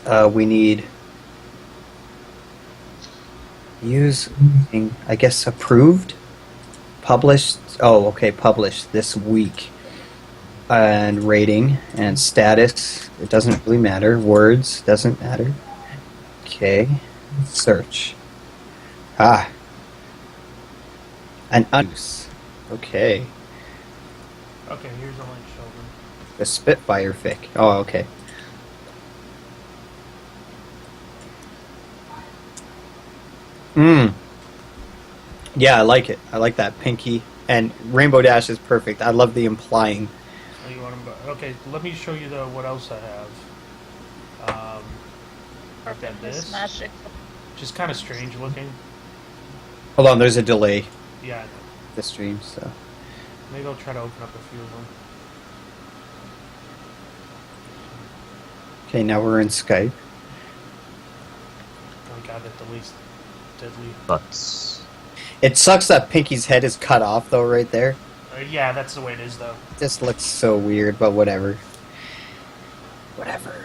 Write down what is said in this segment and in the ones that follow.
We need use, I guess, approved, published. Oh, okay, published this week. And rating and status. It doesn't really matter. Words doesn't matter. Okay, search. Ah, an use. Okay, Okay, here's a link, Sheldon. the Spitfire fic. Oh, okay. Yeah, I like it. I like that pinky. And Rainbow Dash is perfect. I love the implying. Oh, you want them, okay, let me show you what else I have. I've got this. Magic. Which is kind of strange looking. Hold on, there's a delay. Yeah, I know. The stream, so. Maybe I'll try to open up a few of them. Okay, now we're in Skype. Oh my god, that deletes deadly. Butts. It sucks that Pinky's head is cut off, though, right there. Yeah, that's the way it is, though. This looks so weird, but whatever. Whatever.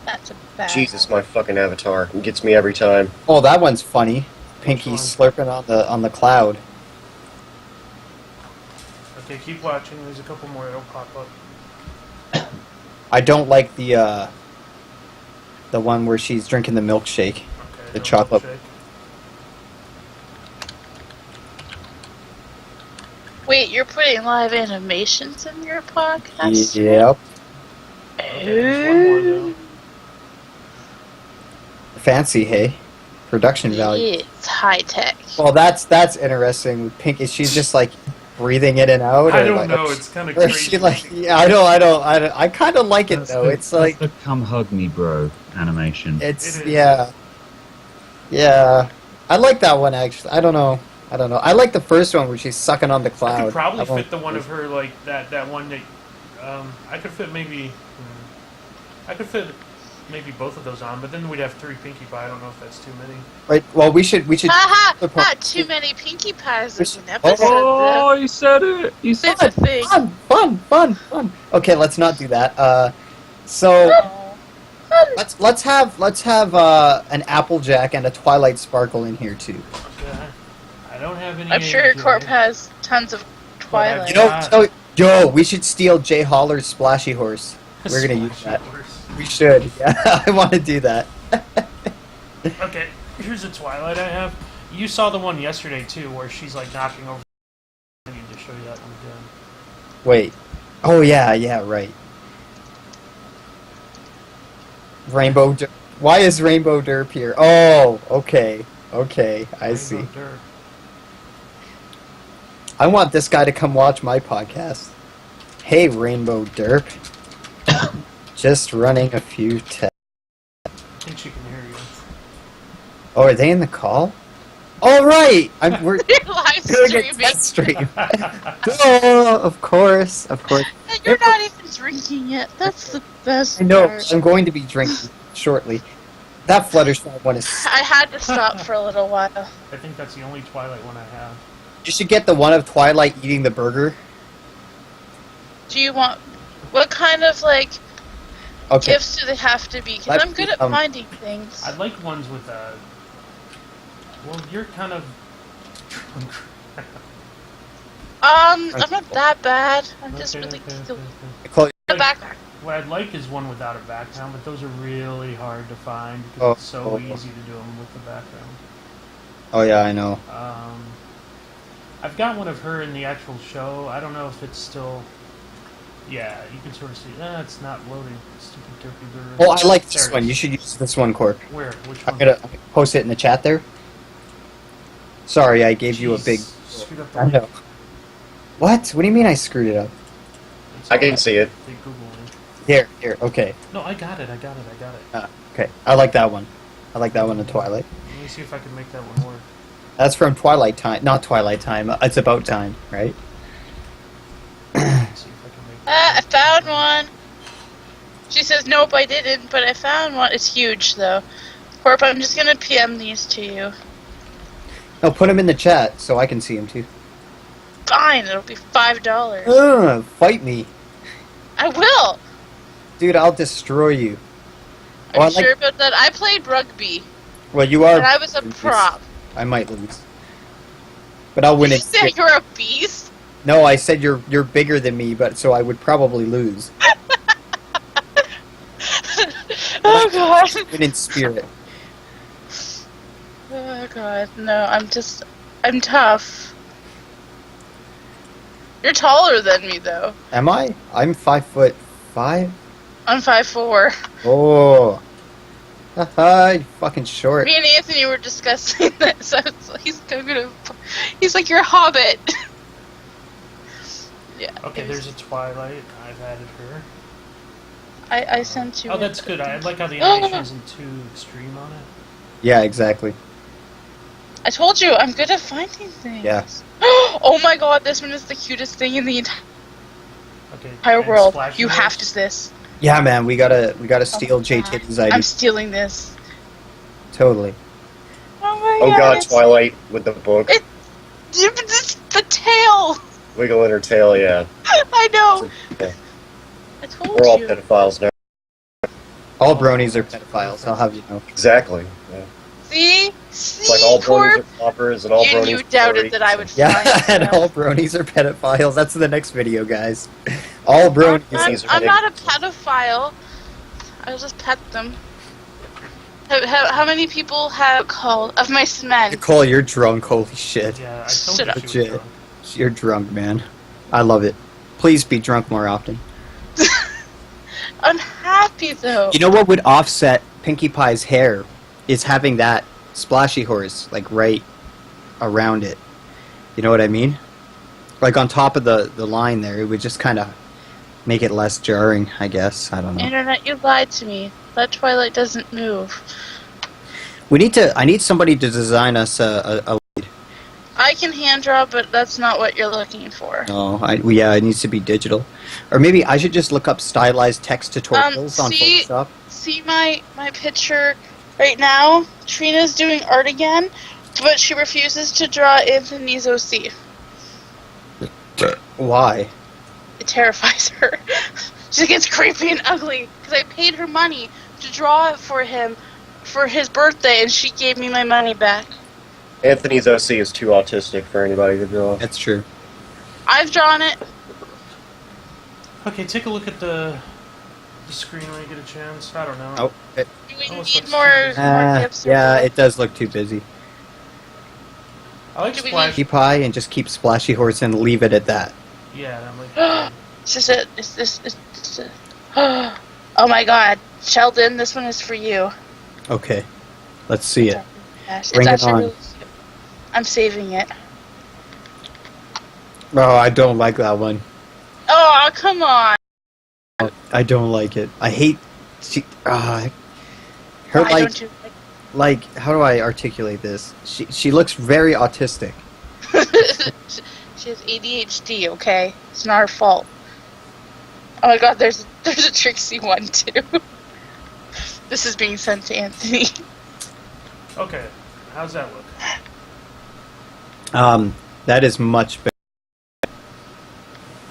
That's a bad. Jesus, my fucking avatar. It gets me every time. Oh, that one's funny. Pinky Which slurping on the cloud. Okay, keep watching. There's a couple more that'll pop up. I don't like the one where she's drinking the milkshake. Okay, The no chocolate. milkshake. Wait, you're putting live animations in your podcast? Yep. Okay, there's one more, though. Fancy, hey? Production value. It's high tech. Well, that's interesting with Pinky. She's just like breathing in and out. I or don't like, know. It's kind of Or crazy. she like, yeah, I kind of like it That's though. the- It's like, that's the come hug me bro animation. it's, It is. yeah. I like that one actually. I don't know. I like the first one where she's sucking on the I cloud. could probably That one- fit the one of her like that one that I could fit maybe I could fit maybe both of those on, but then we'd have 3 Pinkie Pie. I don't know if that's too many. Right. Well, we should. Haha! the part- Not too many Pinkie Pies Which- in an episode, Oh, you said it! You said It's a thing. Fun. Okay, let's not do that. So Oh. let's have an Applejack and a Twilight Sparkle in here too. Okay. I don't have any. I'm sure AJ. Corp has tons of Twilight. You know, Yeah. yo, we should steal Jay Holler's Splashy Horse. We're gonna use Splashy that. Horse. We should. Yeah, I want to do that. Okay, here's a Twilight I have. You saw the one yesterday too, where she's like knocking over. I need to show you that one again. Wait. Oh yeah, right. Rainbow. Why is Rainbow Derp here? Oh, okay, I see. Rainbow Derp. I want this guy to come watch my podcast. Hey, Rainbow Derp. Just running a few tests. I think she can hear you. Oh, are they in the call? All right, we're You're live doing a streaming. test stream. Oh, of course. And you're not even drinking yet. That's the best I know. part. I'm going to be drinking shortly. That Fluttershy one is. I had to stop for a little while. I think that's the only Twilight one I have. You should get the one of Twilight eating the burger. Do you want... What kind of, like, Okay. gifts do they have to be? Because Let's I'm good do, at finding things. I'd like ones with well, you're kind of drunk. I'm not that bad. I'm just Okay, really... okay. Chloe- The backpack. What I'd like is one without a background, but those are really hard to find because Oh, it's so oh, oh. easy to do them with the background. Oh yeah, I know. I've got one of her in the actual show. I don't know if it's still. Yeah, you can sort of see. It's not loading. Stupid turkey burger. Oh, I like There this it one. is. You should use this one, Corp. Where? Which I'm one? gonna post it in the chat there. Sorry, I gave you a big. Jeez, screwed up the I link. know. What? What do you mean I screwed it up? It's I all can right. see it. The Google link. Here. Okay. No, I got it. Okay. I like that one. I like that one in Twilight. Let me see if I can make that one work. That's from Twilight Time. Not Twilight Time. It's About Time, right? Let's see if I can make I found one. She says, nope, I didn't, but I found one. It's huge, though. Corp, I'm just gonna PM these to you. No, put them in the chat so I can see them too. Fine, it'll be $5. Fight me. I will. Dude, I'll destroy you. Are Oh, you sure about that? I played rugby, Well, you are. and I was a prop. I might lose, but I'll win Did you it. say you're a beast? No, I said you're bigger than me, but so I would probably lose. Oh god. Win in spirit. Oh god, no, I'm tough. You're taller than me though. Am I? I'm 5'5". I'm 5'4". Oh. Haha, you fucking short. Me and Anthony were discussing this. He's like, you're a hobbit. Yeah. Okay, there's a Twilight. I've added her. I sent you. Oh, that's good. I like how the animation isn't too extreme on it. Yeah, exactly. I told you, I'm good at finding things. Yeah. Oh my god, this one is the cutest thing in the entire Okay. world. Splashy You Horse? have to this. Yeah, man, we gotta steal Oh, JT's I'm ID. stealing this. Totally. Oh my Oh god, it's- Twilight with the book. It's the tail. Wiggling her tail, yeah. I know. Yeah. I told We're all you. pedophiles now. All bronies are pedophiles, I'll have you know. Exactly. Yeah. See? It's like all bronies Corp? are poppers and all bronies You are doubted that I would Yeah, find and it. all bronies are pedophiles. That's the next video, guys. All bronies. I'm not a pedophile. I'll just pet them. How many people have called of my cement? Nicole, you're drunk. Holy shit. Yeah, I told Shut you up. she was Legit. drunk. You're drunk, man. I love it. Please be drunk more often. I'm happy though. You know what would offset Pinkie Pie's hair is having that splashy horse like right around it. You know what I mean? Like on top of the line there, it would just kind of make it less jarring, I guess. I don't know. Internet, you lied to me. That Twilight doesn't move. I need somebody to design us a lead. I can hand draw, but that's not what you're looking for. Yeah, it needs to be digital. Or maybe I should just look up stylized text tutorials on see- Photoshop. See my picture right now? Trina's doing art again, but she refuses to draw Anthony's OC. Why? It terrifies her. She gets creepy and ugly because I paid her money to draw it for him for his birthday, and she gave me my money back. Anthony's OC is too autistic for anybody to draw. That's true. I've drawn it. Okay, take a look at the screen when you get a chance. I don't know. Oh, Do we Oh, it need looks more too busy. gifts? or yeah, what? it does look too busy. I like Do we Splash. Keep high and just keep Splashy Horse and leave it at that. Yeah, I'm like. It's just a, it's this. Oh my god. Sheldon, this one is for you. Okay, let's see it. Gosh, Bring it's it actually on. really cute. I'm saving it. Oh, I don't like that one. Oh, come on. I don't like it. I hate. Her Why like don't you like how do I articulate this? She looks very autistic. She has ADHD, okay? It's not her fault. Oh my god, there's a Trixie one too. This is being sent to Anthony. Okay, how's that look? That is much better.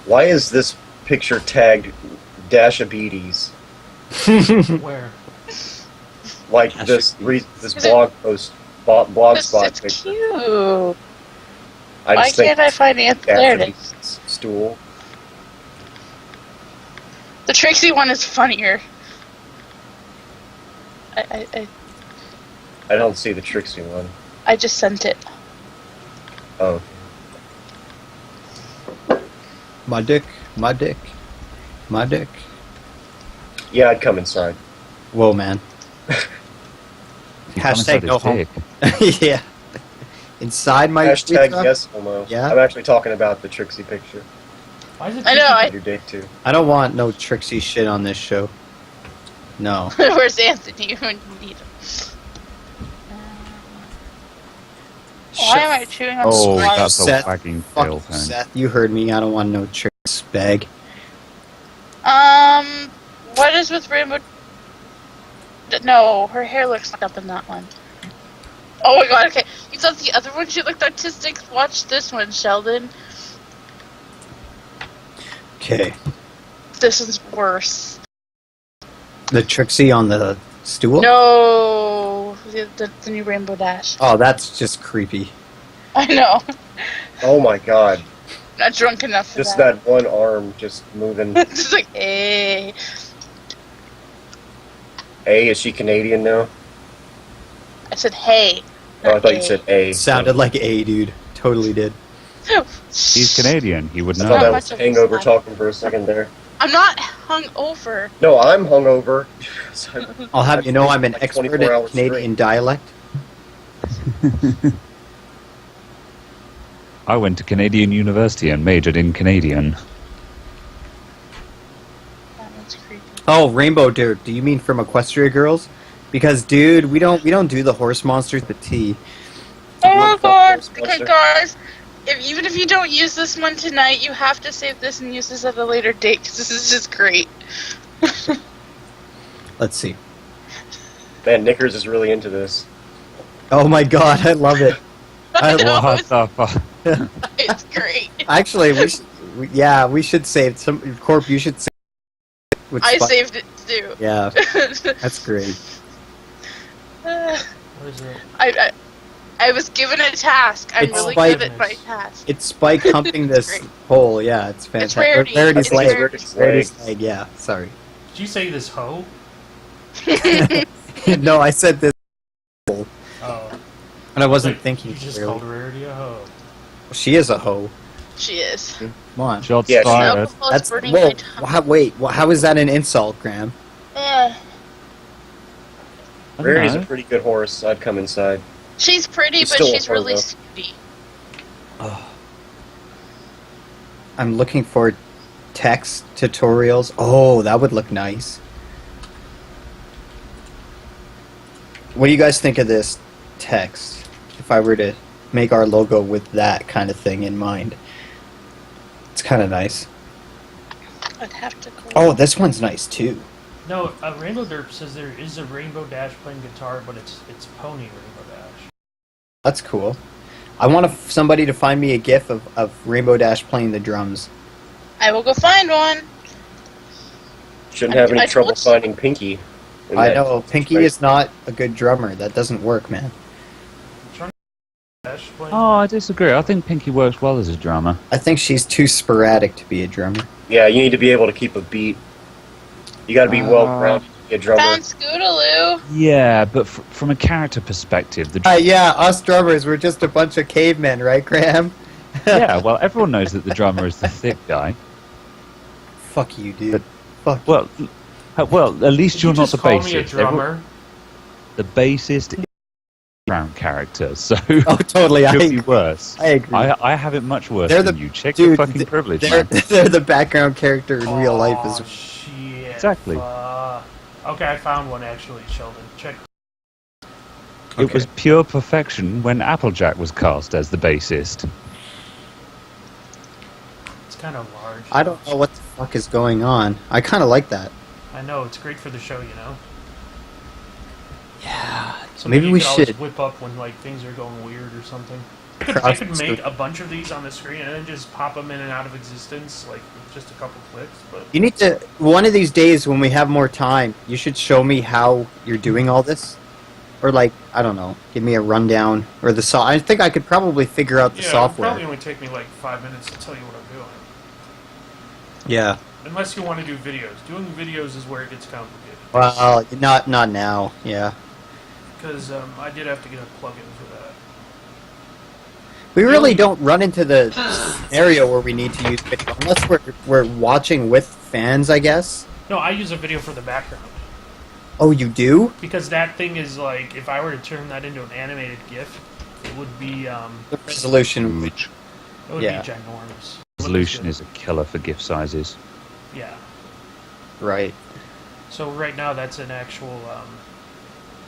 Why is this picture tagged Dashabetes? Where? Like Dash this of beads. this blog post blog spot It's picture. cute. I Why just think can't I find Anthony? There it is. Dashabetes stool. The Trixie one is funnier. I don't see the Trixie one. I just sent it. Oh. My dick, my dick, my dick. Yeah, I'd come inside. Whoa, man. You come Hashtag inside no his homo. dick. Yeah. Inside my Hashtag pizza? yes homo. Yeah. I'm actually talking about the Trixie picture. Why is it? I know, Your dick too. I don't want no Trixie shit on this show. No. Where's Anthony when you need him? Why am I chewing on Oh, squash? that's Seth, a wagging Fuck tail you, turn. Seth. You heard me. I don't want no tricks, bag. What is with Rainbow? No, her hair looks like up in that one. Oh my god, okay. You thought the other one she looked artistic? Watch this one, Sheldon. Okay. This one's worse. The Trixie on the stool? No, the new Rainbow Dash. Oh, that's just creepy. I know. Oh my god. Not drunk enough for Just that. that one arm just moving. Just like, hey. A, is she Canadian now? I said, hey. Oh, I not thought you A. said A. It sounded like A, dude. Totally did. He's Canadian. He would I know. thought that Not was much of a hangover slap. talking for a second there. I'm not hung over. No, I'm hungover. I'll have you know I'm an Like expert 24 in hours Canadian straight. dialect. I went to Canadian University and majored in Canadian. That one's creepy. Oh, Rainbow Dirt. Do you mean from Equestria Girls? Because, dude, we don't do the horse monsters with T. Oh my What the god. fuck, Okay, monster? guys. Even if you don't use this one tonight, you have to save this and use this at a later date, because this is just great. Let's see. Man, Knickers is really into this. Oh my god, I love it. I know. What the fuck? It's great. Actually, we should save some. Corp, you should save it with I Spike. saved it too. Yeah, that's great. What is it? I was given a task. I'm It's really Spike. good at my task. It's Spike humping this Great. hole. Yeah, it's fantastic. Rarity. Rarity's It's leg. Rarity. Rarity's leg. Yeah, sorry. Did you say this hoe? No, I said this, Oh. and I wasn't Wait, thinking You just clearly. called Rarity a hoe. She is a hoe. She is. Come on. Shots Yeah, she- fired. Alcohol's That's burning whoa. my tongue. Wait. How is that an insult, Graham? Eh. I don't Rarity's know. a pretty good horse. I'd come inside. She's pretty, She's but still a she's hoe, really though. snooty. I'm looking for text tutorials. Oh, that would look nice. What do you guys think of this text? If I were to make our logo with that kind of thing in mind. It's kind of nice. I'd have to go. Oh, this one's nice too. No, Rainbow Derp says there is a Rainbow Dash playing guitar, but it's Pony Rainbow Dash. That's cool. I want somebody to find me a gif of Rainbow Dash playing the drums. I will go find one. Shouldn't have I any trouble told you. finding Pinky. in I that know, Pinky space. is not a good drummer. That doesn't work, man. Dash playing. Oh, I disagree. I think Pinky works well as a drummer. I think she's too sporadic to be a drummer. Yeah, you need to be able to keep a beat. You got to be well grounded to be a drummer. Found Scootaloo. Yeah, but from a character perspective, the Yeah, us drummers, we're just a bunch of cavemen, right, Graham? yeah, well, everyone knows that the drummer is the thick guy. Fuck you, dude. Fuck. Well, at least Did you're you not just the call me a bassist. drummer? The bassist is a background character, so Oh, totally. it could I be worse. agree. I have it much worse They're than the- you. Check dude, your fucking th- privilege, they're, man. they're the background character in real life as Oh, shit. Exactly. Okay, I found one actually, Sheldon. Check. It was pure perfection when Applejack was cast as the bassist. It's kind of large. I don't know what the fuck is going on. I kind of like that. I know, it's great for the show, you know? Yeah. So Maybe you we could always should. whip up when like things are going weird or something. I Cross- could make a bunch of these on the screen and then just pop them in and out of existence, like with just a couple clicks. But You need to, one of these days when we have more time, you should show me how you're doing all this. Or like, I don't know, give me a rundown. Or I think I could probably figure out the yeah, software. it'll probably only take me like 5 minutes to tell you what I'm doing. Yeah. Unless you want to do videos. Doing videos is where it gets complicated. Well, not now. Yeah. Because I did have to get a plug-in for that. We really don't run into the scenario where we need to use video unless we're watching with fans, I guess. No, I use a video for the background. Oh, you do? Because that thing is like, if I were to turn that into an animated GIF, it would be, The resolution. Which it would Yeah. be ginormous. resolution is a killer for GIF sizes. Yeah. Right. So right now that's an actual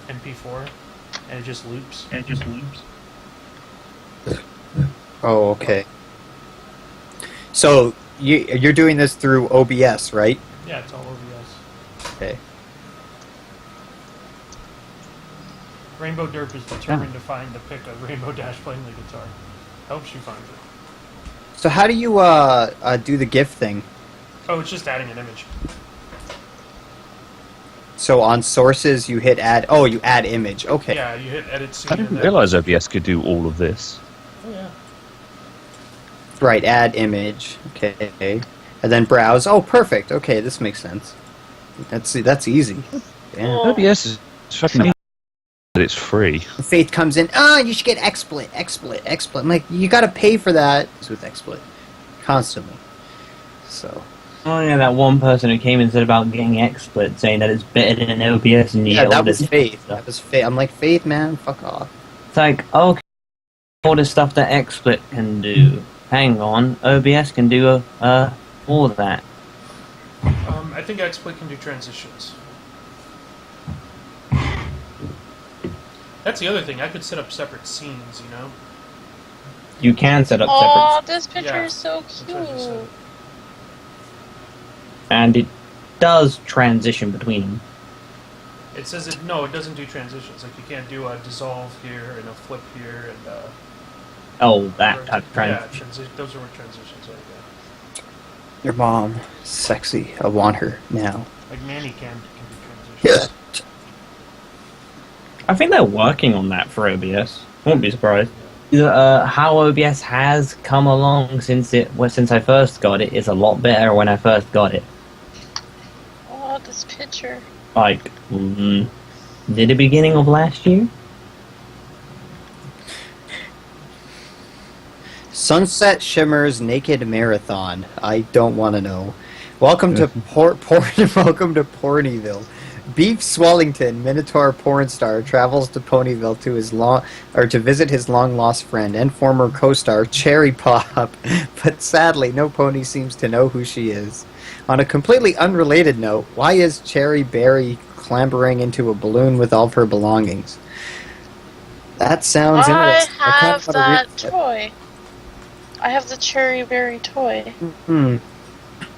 MP4, and it just loops. Oh, okay. So you're doing this through OBS, right? Yeah, it's all OBS. Okay. Rainbow Derp is determined to find the pic of Rainbow Dash playing the guitar. I hope she finds it. So how do you do the GIF thing? Oh, it's just adding an image. So on sources, you hit add. Oh, you add image. Okay. Yeah, you hit edit scene. I didn't realize OBS could do all of this. Oh, yeah. Right, add image. Okay. And then browse. Oh, perfect. Okay, this makes sense. That's easy. Yeah. OBS is fucking easy, but it's free. Faith comes in. You should get XSplit. I'm like, you gotta pay for that. It's with XSplit. Constantly. So. Oh yeah, that one person who came and said about getting XSplit, saying that it's better than OBS and you Yeah, get all that was this Faith. stuff. That was Faith. I'm like, Faith, man, fuck off. It's like, okay, all the stuff that XSplit can do. Hang on, OBS can do all of that. I think XSplit can do transitions. That's the other thing. I could set up separate scenes, you know? You can set up Oh, separate, this picture Yeah, is so that's what I just said. cute. and it does transition between them. It says it. No, it doesn't do transitions. Like you can't do a dissolve here and a flip here and. Oh, that type of Yeah, transition. those are what transitions are. Yeah. Your mom, sexy. I want her now. Like Manny can do transitions. I think they're working on that for OBS. Won't be surprised. How OBS has come along since I first got it is a lot better when I first got it. Oh, this picture. Like, the beginning of last year? Sunset Shimmers Naked Marathon. I don't want to know. Welcome to Welcome to Pornyville. Beef Swellington, Minotaur porn star, travels to Ponyville to visit his long lost friend and former co-star Cherry Pop, but sadly no pony seems to know who she is. On a completely unrelated note, why is Cherry Berry clambering into a balloon with all of her belongings? That sounds I interesting. have wanna that read that. toy. I have the cherry berry toy. Hmm.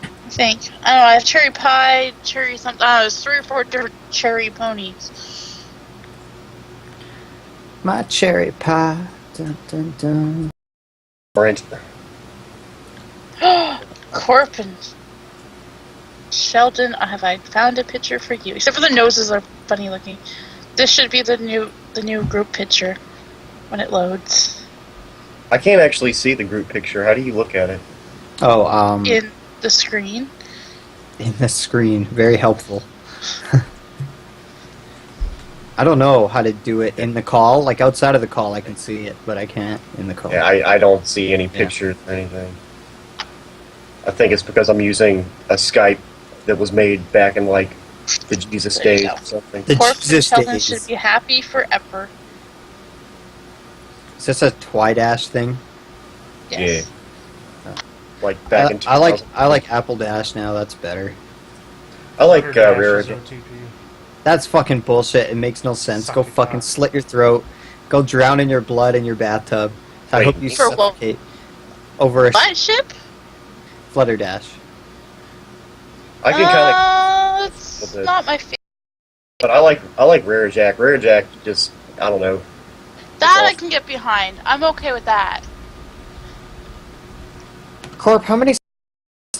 I think. I don't know, I have cherry pie, cherry something. I don't know, there's 3 or 4 different cherry ponies. My cherry pie. Dun, dun, dun. Brent. Corpin. Sheldon, I found a picture for you. Except for the noses are funny looking. This should be the new group picture when it loads. I can't actually see the group picture. How do you look at it? Oh, In the screen. in the screen. Very helpful. I don't know how to do it in the call. Like outside of the call, I can see it, but I can't in the call. Yeah, I don't see any pictures or anything. I think it's because I'm using a Skype that was made back in like the Jesus There you days go. or something. The Corpin Jesus Sheldon days. should be happy forever. Is this a Twidash thing? Yes. Like back in I like 2000. Apple Dash now. That's better. I like Dash Rare. is OTP. That's fucking bullshit. It makes no sense. Suck Go it fucking cock. slit your throat. Go drown in your blood in your bathtub. I Wait. hope you For what? suffocate over a What ship? Flutter Dash. I can kind of, It's bit. not my favorite. but I like Rare Jack. Rare Jack just I don't know. That I can get behind. I'm okay with that. Corp, how many?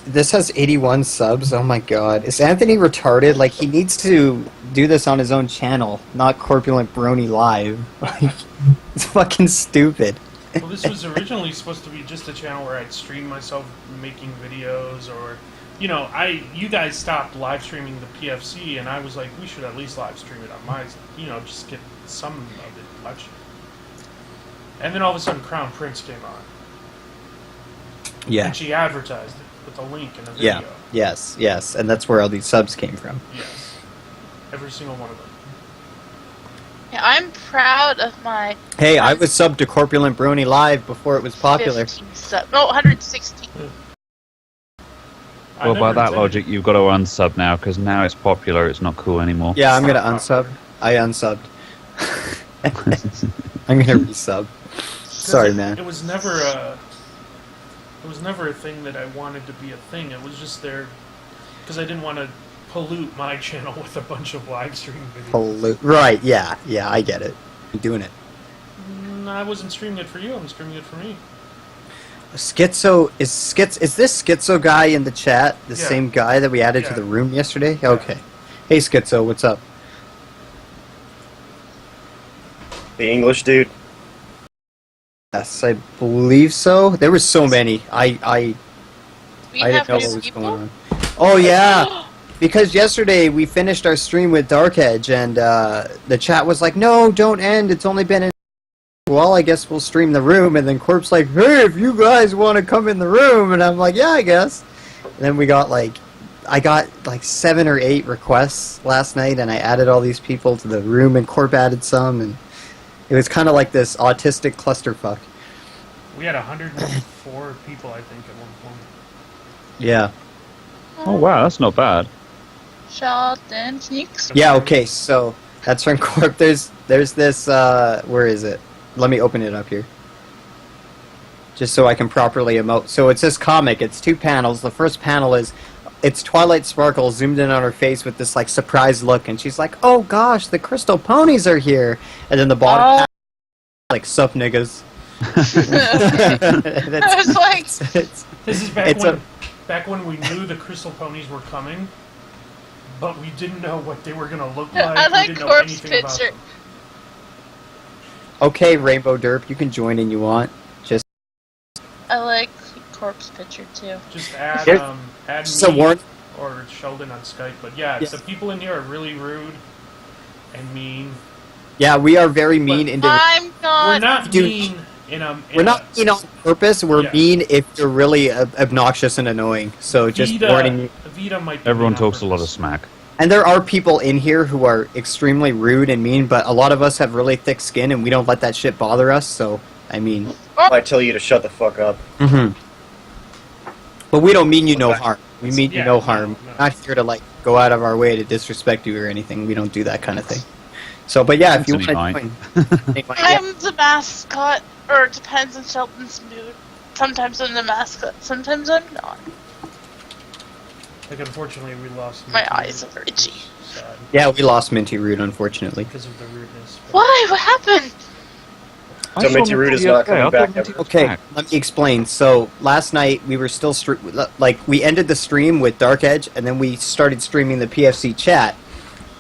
This has 81 subs. Oh my god, is Anthony retarded? Like he needs to do this on his own channel, not Corpulent Brony Live. Like it's fucking stupid. Well, this was originally supposed to be just a channel where I'd stream myself making videos, or, you know, you guys stopped live streaming the PFC, and I was like, we should at least live stream it on my, you know, just get some of it much. And then all of a sudden, Crown Prince came on, Yeah. and she advertised it with a link in the video. Yeah. Yes. And that's where all these subs came from. Yes, every single one of them. Yeah, I'm proud of my Hey, I was subbed to Corpulent Brony Live before it was popular. 15 no, 116. I Well, by never that intended- logic, you've got to unsub now, because now it's popular, it's not cool anymore. Yeah, I'm gonna unsub. I unsubbed. I'm gonna resub. 'Cause Sorry, man. It was never a thing that I wanted to be a thing. It was just there because I didn't want to pollute my channel with a bunch of live stream videos. Right, yeah, I get it. I'm doing it. I wasn't streaming it for you. I'm streaming it for me. Is this Schizo guy in the chat the Yeah. same guy that we added to Yeah. the room yesterday? Okay. Hey, Schizo, what's up? The English dude. Yes, I believe so. There were so many. I We didn't have know new what was people. going on. Oh yeah, because yesterday we finished our stream with Dark Edge, and the chat was like, "No, don't end. It's only been." Well, I guess we'll stream the room, and then Corp's like, "Hey, if you guys want to come in the room," and I'm like, "Yeah, I guess." And then I got like 7 or 8 requests last night, and I added all these people to the room, and Corp added some, and it was kind of like this autistic clusterfuck. We had 104 people, I think, at one point. Yeah. Oh wow, that's not bad. Shot and sneaks. Yeah. Okay. So that's from Corp. There's this. Where is it? Let me open it up here. Just so I can properly emote. So it's this comic. It's 2 panels. The first panel is, it's Twilight Sparkle zoomed in on her face with this like surprised look, and she's like, "Oh gosh, the crystal ponies are here." And then the bottom panel, like, "Sup niggas." I was like, This is back It's back when we knew the crystal ponies were coming, but we didn't know what they were gonna look like. I like we didn't know Corp's anything about picture. them. Okay, Rainbow Derp, you can join in you want. Just I like Corp's picture too. Just add Here- add so me Warren, or Sheldon on Skype. But yeah, Yes. the people in here are really rude and mean. yeah, we are very mean individuals. I'm We're not. not Dude, mean in a. We're not mean on purpose. We're Yeah. mean if you're really obnoxious and annoying. So just warning you. Vita might be Everyone mean on talks a lot of purpose. smack. And there are people in here who are extremely rude and mean, but a lot of us have really thick skin and we don't let that shit bother us. So I mean, I tell you to shut the fuck up. but we don't mean you no harm. We mean you Yeah, no no, harm. no. We're not here to like go out of our way to disrespect you or anything. We don't do that kind of thing. So, but yeah, if you want Anthony to join, yeah. I'm the mascot, or it depends on Sheldon's mood. Sometimes I'm the mascot, sometimes I'm not. Like, unfortunately, we lost. My Minty eyes Root, are which itchy. is sad Yeah, we lost Minty Root unfortunately. because of the rudeness. but- Why? What happened? So Minty Root is not coming back ever. Okay, let me explain. So last night we were still we ended the stream with Dark Edge, and then we started streaming the PFC chat.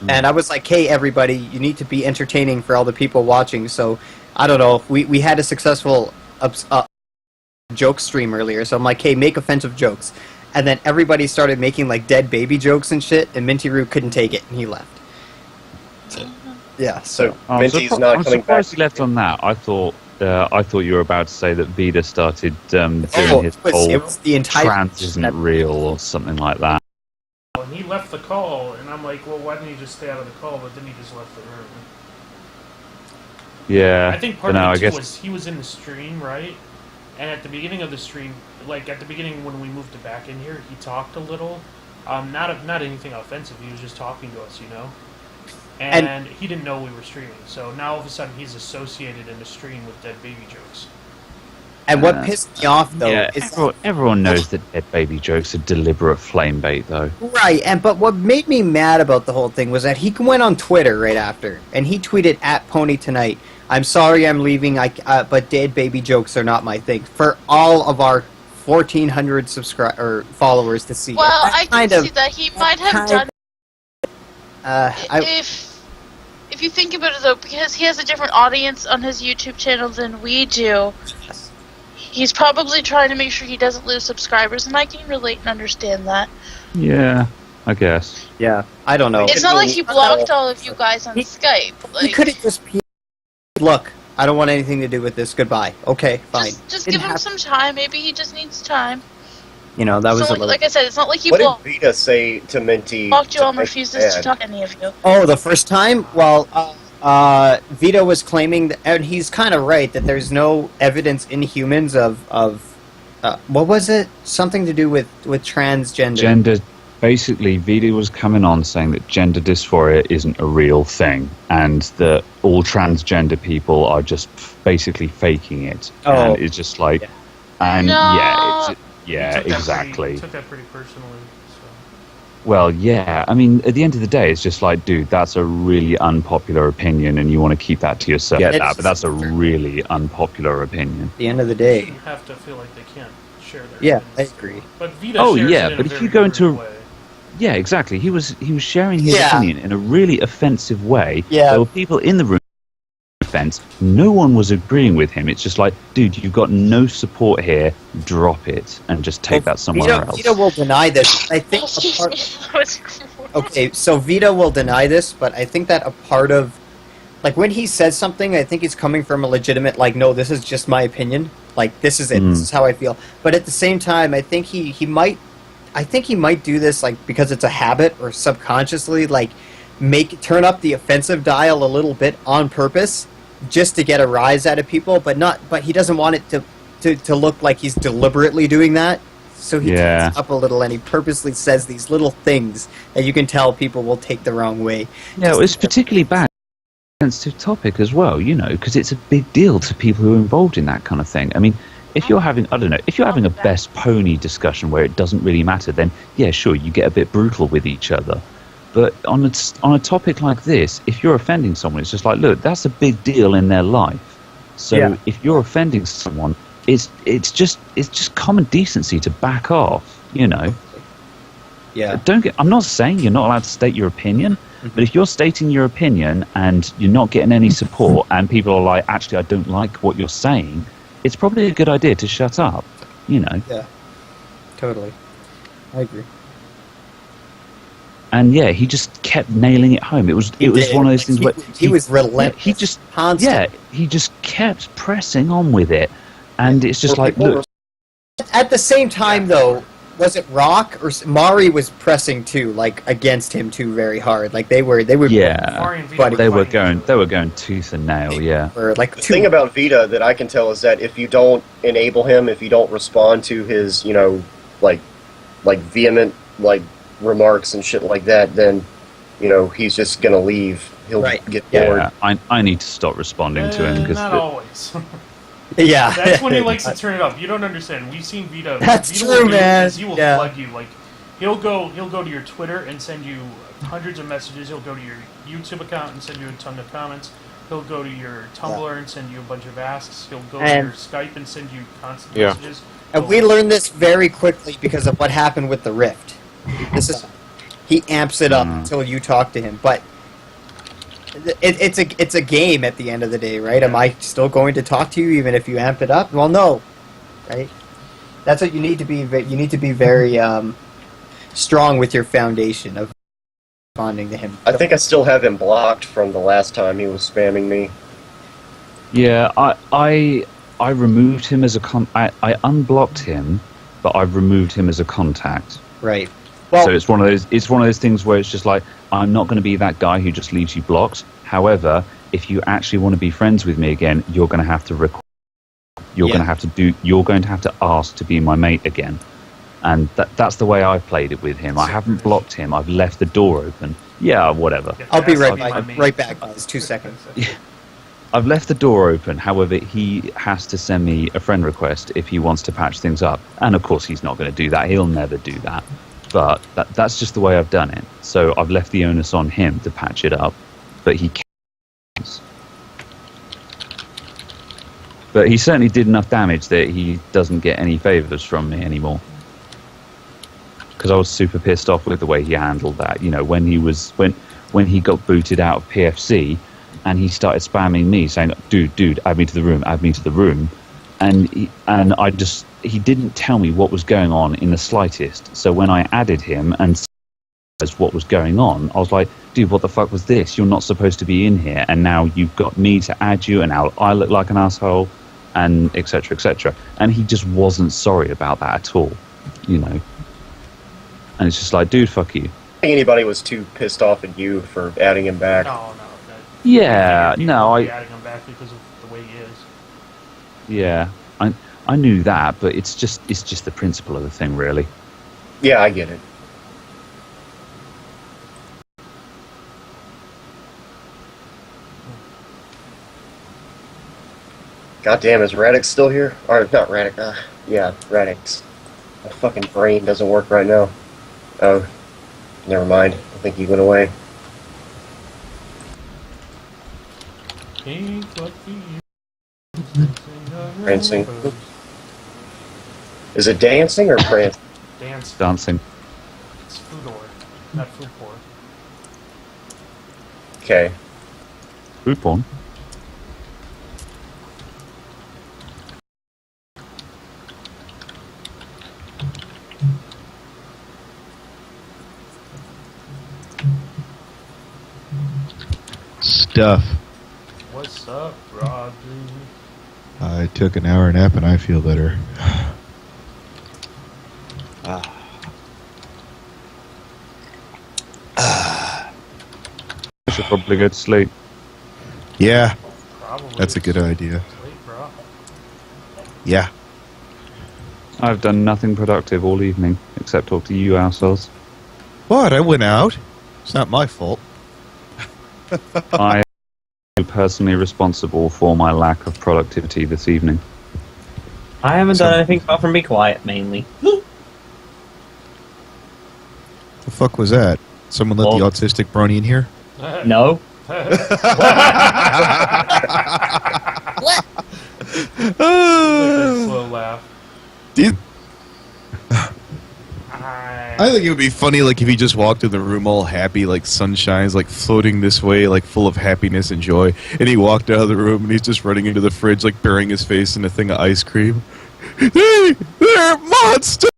And I was like, "Hey, everybody, you need to be entertaining for all the people watching." So I don't know. We had a successful joke stream earlier, so I'm like, "Hey, make offensive jokes." And then everybody started making like dead baby jokes and shit, and Minty Root couldn't take it, and he left. So, yeah. So I'm Minty's surpri- not I'm coming back. surprised he left on that. I thought you were about to say that Vida started doing his it whole was the entire trans isn't real or something like that. And he left the call, and I'm like, well, why didn't he just stay out of the call? But then he just left the room. Yeah, I think part but no, of I it too guess was he was in the stream, right? And at the beginning of the stream, like at the beginning when we moved it back in here, he talked a little. Not anything offensive. He was just talking to us, you know. And he didn't know we were streaming. So now all of a sudden he's associated in the stream with dead baby jokes. And what pissed me off though yeah, is everyone knows that dead baby jokes are deliberate flame bait, though. right. But what made me mad about the whole thing was that he went on Twitter right after, and he tweeted at Pony Tonight, "I'm sorry, I'm leaving. But dead baby jokes are not my thing." For all of our 1,400 followers to see. Well, That I kind can of- see that he might have kind done I, if you think about it though, because he has a different audience on his YouTube channel than we do. He's probably trying to make sure he doesn't lose subscribers, and I can relate and understand that. Yeah, I guess. yeah, I don't know. It's not like he blocked all of you guys on Skype. He Like, could have just. Look, I don't want anything to do with this. Goodbye. Okay, fine. just Didn't give him have- some time. Maybe he just needs time. You know, that It's was not a little. like I said, it's not like he What blocked did Vita say to Minty? you to and make refuses you to mad? talk to any of you. Oh, the first time? Well, Vito was claiming, that, and he's kind of right, that there's no evidence in humans of what was it? Something to do with transgender. Gender. Basically, Vida was coming on saying that gender dysphoria isn't a real thing, and that all transgender people are just basically faking it. Oh. And it's just like, Yeah. and No. yeah, exactly. He took that pretty personally. So. Well, yeah. I mean, at the end of the day, it's just like, dude, that's a really unpopular opinion, and you want to keep that to yourself. Yeah, Yeah, it's- but that's a really unpopular opinion. At the end of the They day. shouldn't have to feel like they can't share their Yeah, I opinions. agree. But Vita Oh, shares yeah, it in but a if very you go into rude way. Yeah, exactly. He was sharing his Yeah. opinion in a really offensive way. Yeah. There were people in the room offense. No one was agreeing with him. It's just like, dude, you've got no support here. Drop it and just take that somewhere else. Vito will deny this. I think a part. Okay, so Vito will deny this, but I think that a part of, like, when he says something, I think he's coming from a legitimate, like, no, this is just my opinion. Like, this is it. This is how I feel. But at the same time, I think he might do this, like, because it's a habit or subconsciously, like, turn up the offensive dial a little bit on purpose, just to get a rise out of people. But he doesn't want it to look like he's deliberately doing that. So he turns up a little, and he purposely says these little things that you can tell people will take the wrong way. Yeah, it's particularly bad. Sensitive topic as well, you know, because it's a big deal to people who are involved in that kind of thing. I mean, if you're having, I don't know, if you're having a best pony discussion where it doesn't really matter, then yeah, sure, you get a bit brutal with each other. But on a topic like this, if you're offending someone, it's just like, look, that's a big deal in their life. So if you're offending someone, it's just common decency to back off, you know. Yeah. I'm not saying you're not allowed to state your opinion, but if you're stating your opinion and you're not getting any support, and people are like, actually, I don't like what you're saying, it's probably a good idea to shut up, you know. Yeah. Totally. I agree. And yeah, he just kept nailing it home. It was one of those things where he was relentless. He just constant. he just kept pressing on with it, and it's just like, look. At the same time, though, was it Rock or Mari was pressing too, like against him too, very hard. Like they were. Yeah, but they were going tooth and nail. Yeah. Like the thing about Vita that I can tell is that if you don't enable him, if you don't respond to his, you know, like vehement remarks and shit like that, then, you know, he's just gonna leave. He'll get bored. Yeah, I need to stop responding to him because not always. Yeah, that's when he likes to turn it up. You don't understand. We've seen Vito. That's Vito true, man. He will flood you. Like he'll go to your Twitter and send you hundreds of messages. He'll go to your YouTube account and send you a ton of comments. He'll go to your Tumblr and send you a bunch of asks. He'll go to your Skype and send you constant messages. And we learned this very quickly because of what happened with the Rift. He amps it up until you talk to him, but it's a game at the end of the day, right? Am I still going to talk to you even if you amp it up? Well, no, right? That's what you need to be. You need to be very strong with your foundation of responding to him. I think I still have him blocked from the last time he was spamming me. Yeah, I removed him as I unblocked him, but I removed him as a contact. Right. Well, so it's one of those things where it's just like, I'm not going to be that guy who just leaves you blocked. However, if you actually want to be friends with me again, you're going to have to request. You're going to have to ask to be my mate again. And that's the way I've played it with him. I haven't blocked him. I've left the door open. Yeah, whatever. I'll be right back, guys. 2 seconds. I've left the door open. However, he has to send me a friend request if he wants to patch things up. And of course, he's not going to do that. He'll never do that. But that's just the way I've done it. So I've left the onus on him to patch it up. But he can. But he certainly did enough damage that he doesn't get any favours from me anymore. Because I was super pissed off with the way he handled that. You know, when he got booted out of PFC, and he started spamming me, saying, "Dude, add me to the room," and he didn't tell me what was going on in the slightest. So when I added him and said what was going on, I was like, "Dude, what the fuck was this? You're not supposed to be in here, and now you've got me to add you, and now I look like an asshole, and etc. etc." And he just wasn't sorry about that at all, you know. And it's just like, dude, fuck you. I don't think anybody was too pissed off at you for adding him back. No. Yeah, no, adding him back because of the way he is. Yeah, I knew that, but it's just the principle of the thing, really. Yeah, I get it. God damn, is Radix still here? Or not Radix? Yeah, Radix. My fucking brain doesn't work right now. Oh, never mind. I think he went away. Prancing. Is it dancing or prancing? Dancing. Dancing. It's Fudor. Not food porn. Okay. Food porn. Stuff. What's up, Roger? I took an hour nap and I feel better. I should probably go to sleep. Yeah, Probably. that's a good idea. It's late, bro. Yeah. I've done nothing productive all evening except talk to you assholes. What? I went out. It's not my fault. I am personally responsible for my lack of productivity this evening. I haven't done anything apart from be quiet, mainly. The fuck was that? Someone let the autistic brony in here? No. What? Like a slow laugh. Dude, I I think it would be funny, like, if he just walked in the room all happy, like sunshine's like floating this way, like full of happiness and joy, and he walked out of the room and he's just running into the fridge, like burying his face in a thing of ice cream. Hey, they're monsters!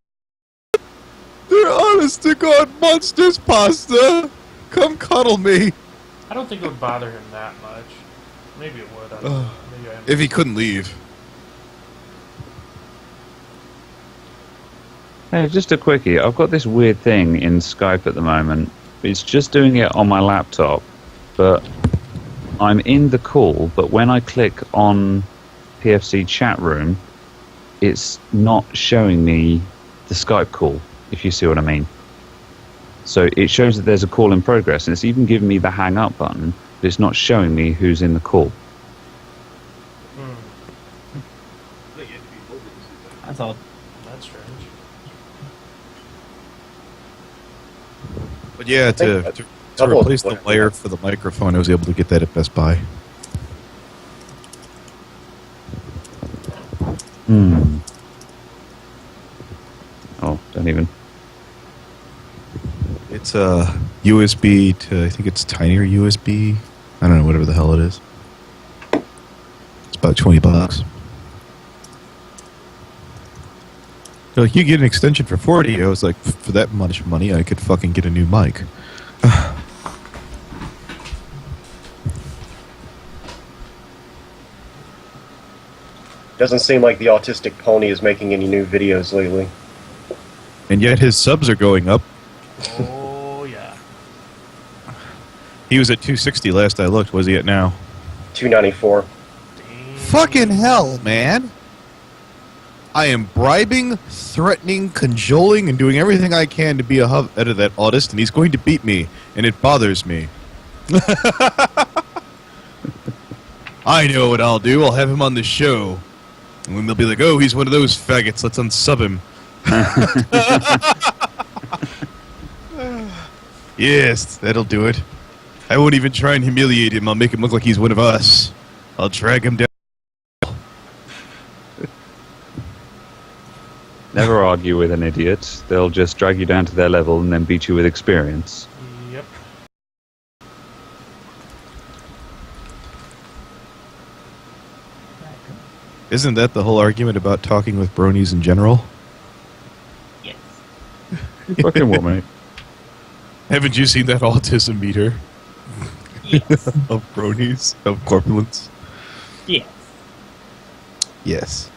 They're honest to God monsters, pasta! Come cuddle me! I don't think it would bother him that much. Maybe it would. I don't know. Maybe I am. If he couldn't leave. Hey, just a quickie. I've got this weird thing in Skype at the moment. It's just doing it on my laptop, but I'm in the call, but when I click on PFC chat room, it's not showing me the Skype call, if you see what I mean. So it shows that there's a call in progress, and it's even giving me the hang up button, but it's not showing me who's in the call. That's odd. That's strange. But yeah, to replace the wire for the microphone, I was able to get that at Best Buy. Oh, don't even. It's a USB to, I think it's tinier USB. I don't know, whatever the hell it is. It's about $20. They're like, you get an extension for 40. I was like, for that much money, I could fucking get a new mic. Doesn't seem like the autistic pony is making any new videos lately. And yet his subs are going up. Oh, yeah. He was at 260 last I looked. What's he at now? 294. Damn. Fucking hell, man. I am bribing, threatening, cajoling, and doing everything I can to be a hub out of that autist, and he's going to beat me, and it bothers me. I know what I'll do. I'll have him on the show. And then they'll be like, oh, he's one of those faggots. Let's unsub him. Yes, that'll do it. I won't even try and humiliate him. I'll make him look like he's one of us. I'll drag him down. Never argue with an idiot. They'll just drag you down to their level and then beat you with experience. Yep. Isn't that the whole argument about talking with bronies in general? Yes. Fucking what, mate? Haven't you seen that autism meter Yes. of bronies, of corpulence? Yes. Yes.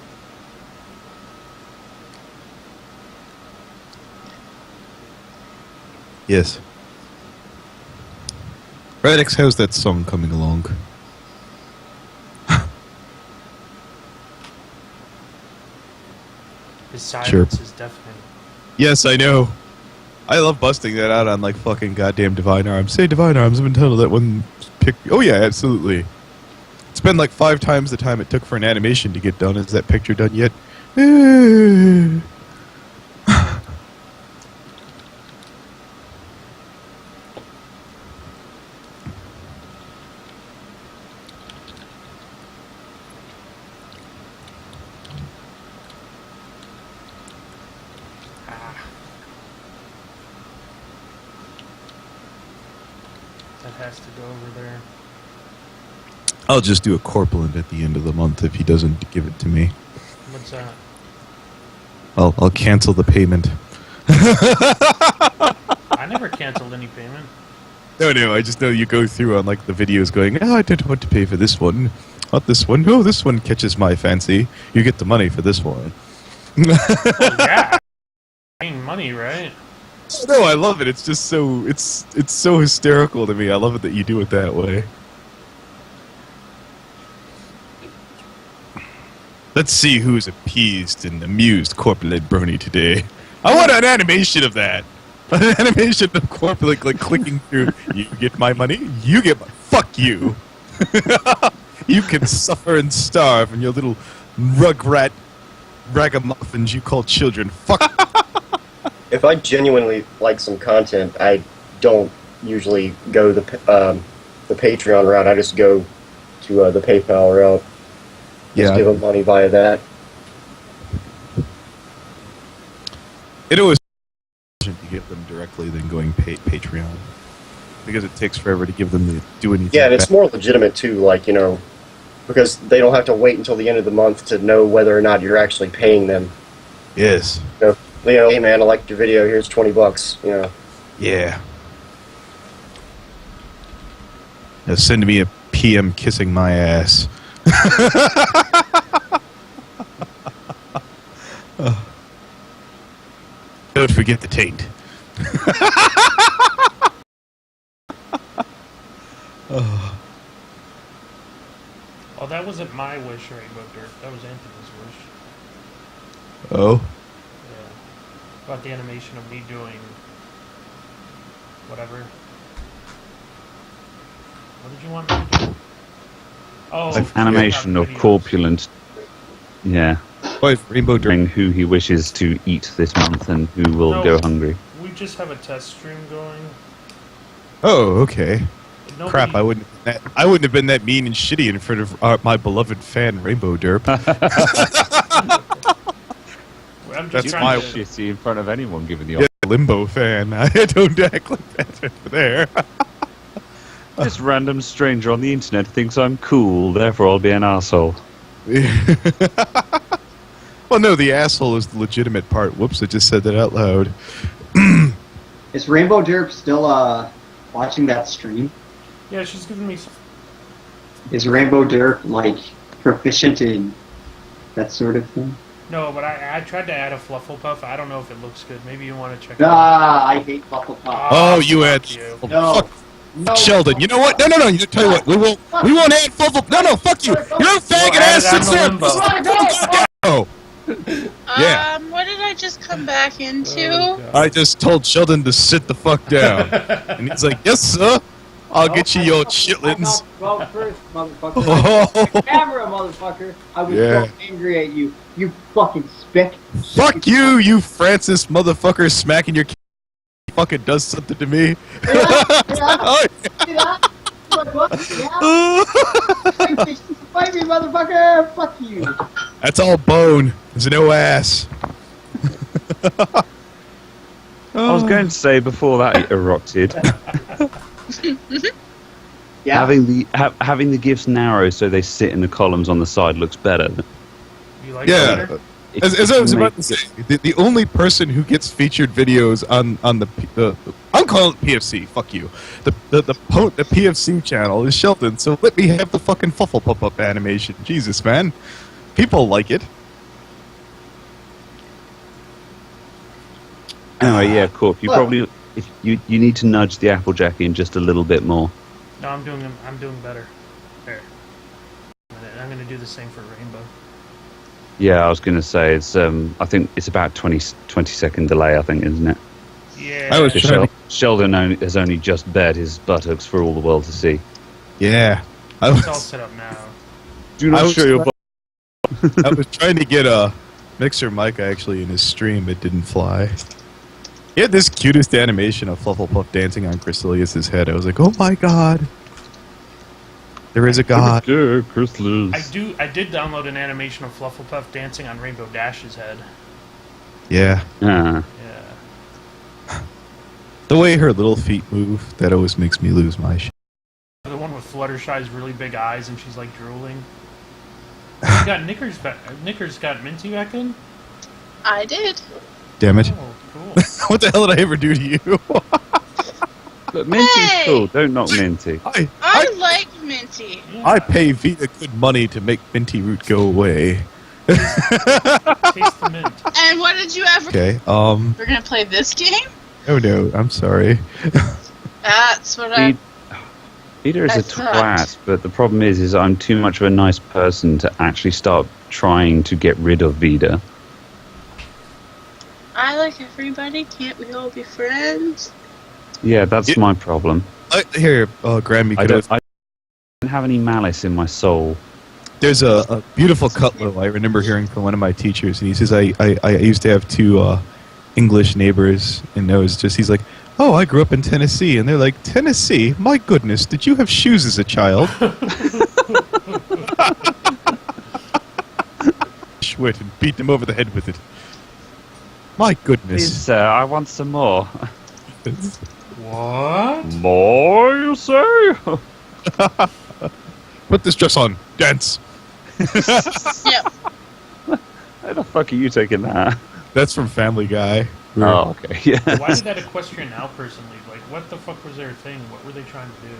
Yes. Radix, how's that song coming along? His silence Sure. is deafening. Yes, I know. I love busting that out on, like, fucking goddamn Divine Arms. Say Divine Arms, I've been told that one pick. Oh, yeah, absolutely. It's been like 5 times the time it took for an animation to get done. Is that picture done yet? has to go over there. I'll just do a corpulent at the end of the month if he doesn't give it to me. What's that? I'll cancel the payment. I never canceled any payment. No, I just know you go through on like the videos going, oh, I don't want to pay for this one. Not this one. Oh, this one catches my fancy. You get the money for this one. Well, yeah. Paying money, right? No, I love it. It's just so it's so hysterical to me. I love it that you do it that way. Let's see who's appeased and amused Corpulent Brony today. I want an animation of that. An animation of Corpulent like clicking through. You get my money. You get my. Fuck you. You can suffer and starve in your little rugrat ragamuffins you call children. Fuck. If I genuinely like some content, I don't usually go the Patreon route. I just go to the PayPal route. Just give them money via that. It always to give them directly than going Patreon because it takes forever to give them to do anything. Yeah, and it's back. more legitimate too. Like, you know, because they don't have to wait until the end of the month to know whether or not you're actually paying them. Yes. You know, hey man, I liked your video. Here's $20. You know. Yeah. Now send me a PM kissing my ass. Don't forget the taint. Oh, that wasn't my wish, Rainbow Dirt. That was Anthony's wish. Oh. Yeah. About the animation of me doing whatever. What did you want me to do? Oh, An animation of videos. Corpulent. Yeah. Wife, Rainbow During Dirt. who he wishes to eat this month and who will No. go hungry. We just have a test stream going. Oh, okay. Nobody, Crap! I wouldn't have been that mean and shitty in front of my beloved fan Rainbow Derp. I'm just That's trying my to, Shitty in front of anyone given the Yeah, Limbo fan. I don't act like that over there. This random stranger on the internet thinks I'm cool, therefore I'll be an asshole. Well, no, the asshole is the legitimate part. Whoops! I just said that out loud. Is Rainbow Derp still watching that stream? yeah, she's giving me some. Is Rainbow Derp like proficient in that sort of thing? No, but I tried to add a Flufflepuff. I don't know if it looks good. Maybe you want to check it out. Ah, I hate Hufflepuff. Oh, you fuck had you. No. fuck No. Sheldon. You know what? No. You tell you what. We won't add Fluffle. No. Fuck you. You're a faggot add ass. it on Sit the there. limbo. Oh. Yeah. What did I just come back into? Oh, God. I just told Sheldon to sit the fuck down, and he's like, "Yes, sir. I'll get you your chitlins." Well, first, motherfucker. Oh. Camera, motherfucker. I was Yeah. so angry at you. You fucking spick. Fuck you, you Francis motherfucker, smacking your fucking does something to me. Oh, See that? Like, what? Yeah? Fight me, motherfucker! Fuck you! that's all bone. There's no ass. I was going to say before that erupted, Yeah. having the gifs narrow so they sit in the columns on the side looks better. You like Yeah. that better? As I was about to say, the only person who gets featured videos on the I'm calling it PFC. Fuck you. The PFC channel is Sheldon. So let me have the fucking Fuffle pop up animation. Jesus, man, people like it. Anyway, yeah, Corp, you Well- probably you need to nudge the Applejack in just a little bit more. No, I'm doing better. There. I'm gonna do the same for Rainbow. Yeah, I was going to say it's I think it's about 20-second delay. I think, isn't it? Yeah. I was Because trying to- Sheldon has only just bared his buttocks for all the world to see. Yeah, It's all set up now. Do not show your butt. I was trying to get a Mixer Mike actually in his stream. It didn't fly. He had this cutest animation of Flufflepuff dancing on Crystalius' head. I was like, oh my god. There is a god. Yeah, Chrysalis. I did download an animation of Flufflepuff dancing on Rainbow Dash's head. Yeah. Ah. Yeah. The way her little feet move, that always makes me lose my shit. with Fluttershy's really big eyes and she's like drooling. You got Knickers got Minty back in? I did. Damn it. Oh, cool. What the hell did I ever do to you? But Minty's Hey! cool. Don't knock Minty. I like Minty. Yeah. I pay Vita good money to make Minty Root go away. Taste the mint. And what did you ever... Okay, We're gonna play this game? oh no, I'm sorry. That's what I... Vida is I a thought. twat, but the problem is I'm too much of a nice person to actually start trying to get rid of Vida. I like everybody. Can't we all be friends? Yeah, that's Yeah. my problem. Here, Graham, you I could don't, have... I don't have any malice in my soul. There's a beautiful cutlo I remember hearing from one of my teachers, and he says, I used to have two English neighbors, and he's like, oh, I grew up in Tennessee, and they're like, Tennessee? My goodness, did you have shoes as a child? Schwit and beat them over the head with it. My Please, goodness. sir, I want some more. What? More, you say? Put this dress on. Dance. Yep. How the fuck are you taking that? That's from Family Guy. Oh, okay, yeah. Why did that Equestrian Now person leave? Like, what the fuck was their thing? What were they trying to do?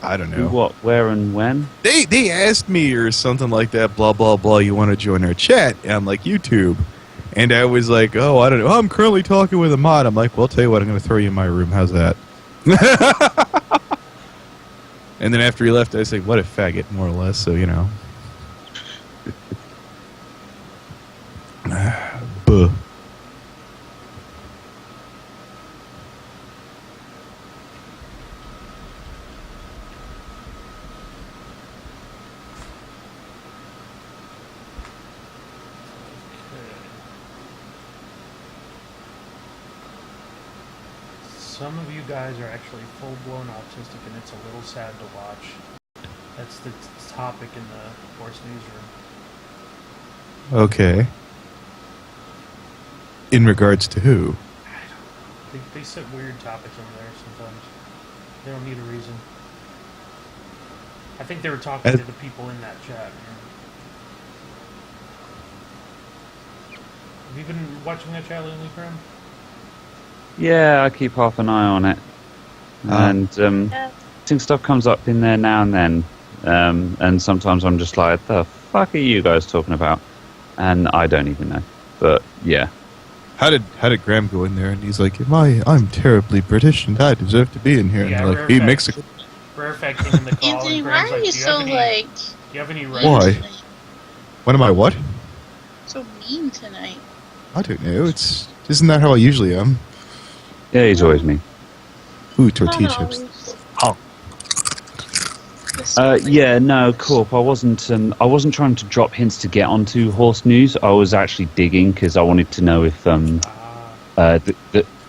I don't Who, know. what, where, and when? They asked me or something like that, blah, blah, blah, you want to join our chat on, like, YouTube. And I was like, oh, I don't know. I'm currently talking with a mod. I'm like, well, I'll tell you what, I'm going to throw you in my room. How's that? And then after he left, I said, what a faggot, more or less, so, you know. Buh. Some of you guys are actually full-blown autistic, and it's a little sad to watch. That's the topic in the Horse Newsroom. Okay. In regards to who? They set weird topics in there sometimes. They don't need a reason. I think they were talking to the people in that chat, man. Have you been watching that chat lately, Graham? Yeah, I keep half an eye on it. And I think stuff comes up in there now and then. And sometimes I'm just like, the fuck are you guys talking about? And I don't even know. But yeah. How did Graham go in there? And he's like, I'm terribly British and I deserve to be in here. Yeah, and like, he Rare makes Fact- Rare Fact came in the call, Anthony, and why Graham's are like, you do you so, have any, like, do you have any mean Why? tonight? What am I, what? So mean tonight? I don't know. Isn't that how I usually am? Yeah, he's always me. Ooh, Not tortilla chips. always. Oh. This Yeah, no, Corp. I wasn't trying to drop hints to get onto Horse News. I was actually digging because I wanted to know if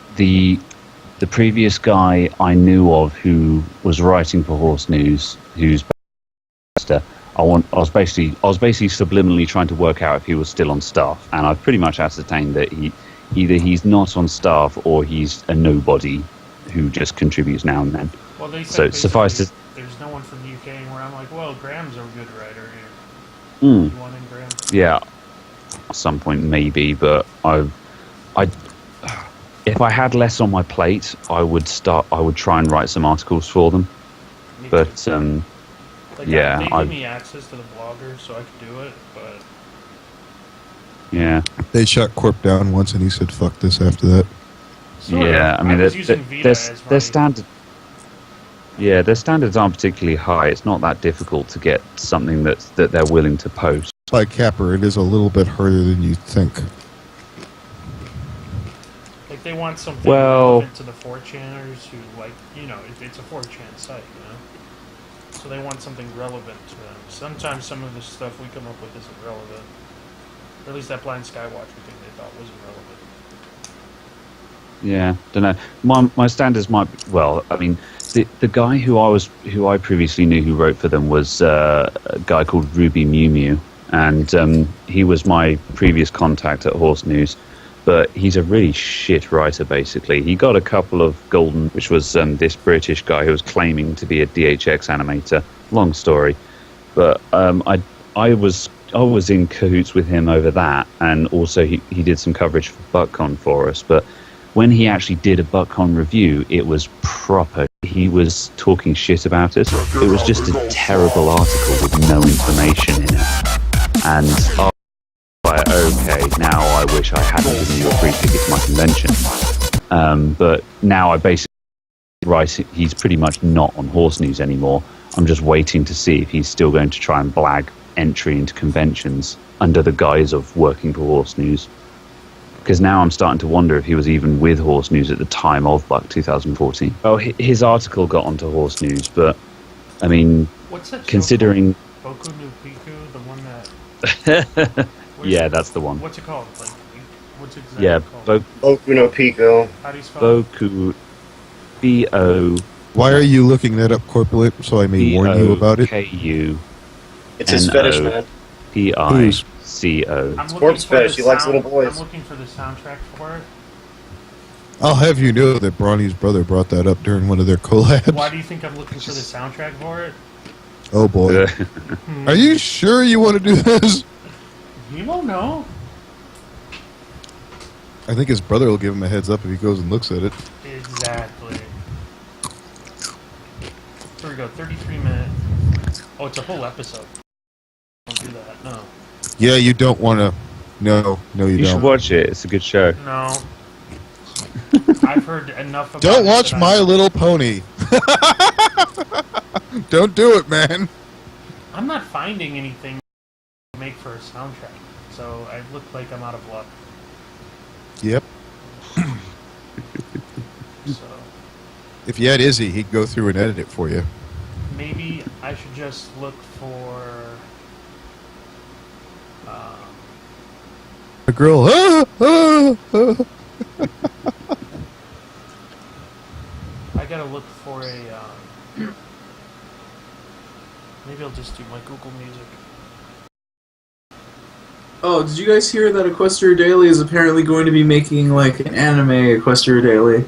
the previous guy I knew of who was writing for Horse News, who's I was basically subliminally trying to work out if he was still on staff, and I've pretty much ascertained that he's not on staff or he's a nobody who just contributes now and then. Well, they So said suffice basically to- there's no one from the UK, and where I'm like, well, Graham's a good writer here. Mm. You want in, Graham? Yeah, at some point maybe, but if I had less on my plate, I would try and write some articles for them. Me But too. Like, yeah, they I- gave me access to the blogger, so I could do it, but yeah, They shut Corp down once and he said, fuck this after that. sort yeah. of. I mean, was using Vita as my, their standard. Yeah, their standards aren't particularly high. It's not that difficult to get something that they're willing to post. By Capper, it is a little bit harder than you think. like they want something Well- relevant to the 4chaners who like, it's a 4chan site, so they want something relevant to them. Sometimes some of the stuff we come up with isn't relevant. Or at least that Blind Skywatch we think they thought wasn't relevant. Yeah, don't know. My standards might. Well, I mean, the guy who I previously knew who wrote for them was a guy called Ruby Mew Mew, and he was my previous contact at Horse News. but he's a really shit writer. Basically, he got a couple of golden, which was this British guy who was claiming to be a DHX animator. Long story, but I was in cahoots with him over that, and also he did some coverage for ButtCon for us. But when he actually did a ButtCon review, it was proper. He was talking shit about us. It was just a terrible article with no information in it. And I was like, okay, now I wish I hadn't given you a free ticket to my convention. But now I basically he's pretty much not on Horse News anymore. I'm just waiting to see if he's still going to try and blag entry into conventions under the guise of working for Horse News. Because now I'm starting to wonder if he was even with Horse News at the time of Buck 2014. Oh, his article got onto Horse News, but I mean, What's that show considering called? Boku no Pico, the one that. yeah, that's the one. What's it called? Like, what's it exactly Yeah, called? Boku no Pico. How do you spell it? Boku B-O Why are you looking that up, Corpulent, so I may warn you about it? B-O-K-U It's his fetish, man. P-I-C-O. I'm looking Sports for the fetish, he likes little boys. I'm looking for the soundtrack for it. I'll have you know that Bronny's brother brought that up during one of their collabs. Why do you think I'm looking for the soundtrack for it? Oh boy. Are you sure you want to do this? You don't know. I think his brother will give him a heads up if he goes and looks at it. Exactly. Here we go, 33 minutes. Oh, it's a whole episode. Don't do that, no. Yeah, you don't want to. No, you You should don't. watch it. It's a good show. No. I've heard enough about Don't it watch that My Little Pony. Don't do it, man. I'm not finding anything to make for a soundtrack, so I look like I'm out of luck. Yep. So If you had Izzy, he'd go through and edit it for you. maybe I should just look for. A girl. I gotta look for a. Maybe I'll just do my Google Music. Oh, did you guys hear that Equestria Daily is apparently going to be making like an anime Equestria Daily?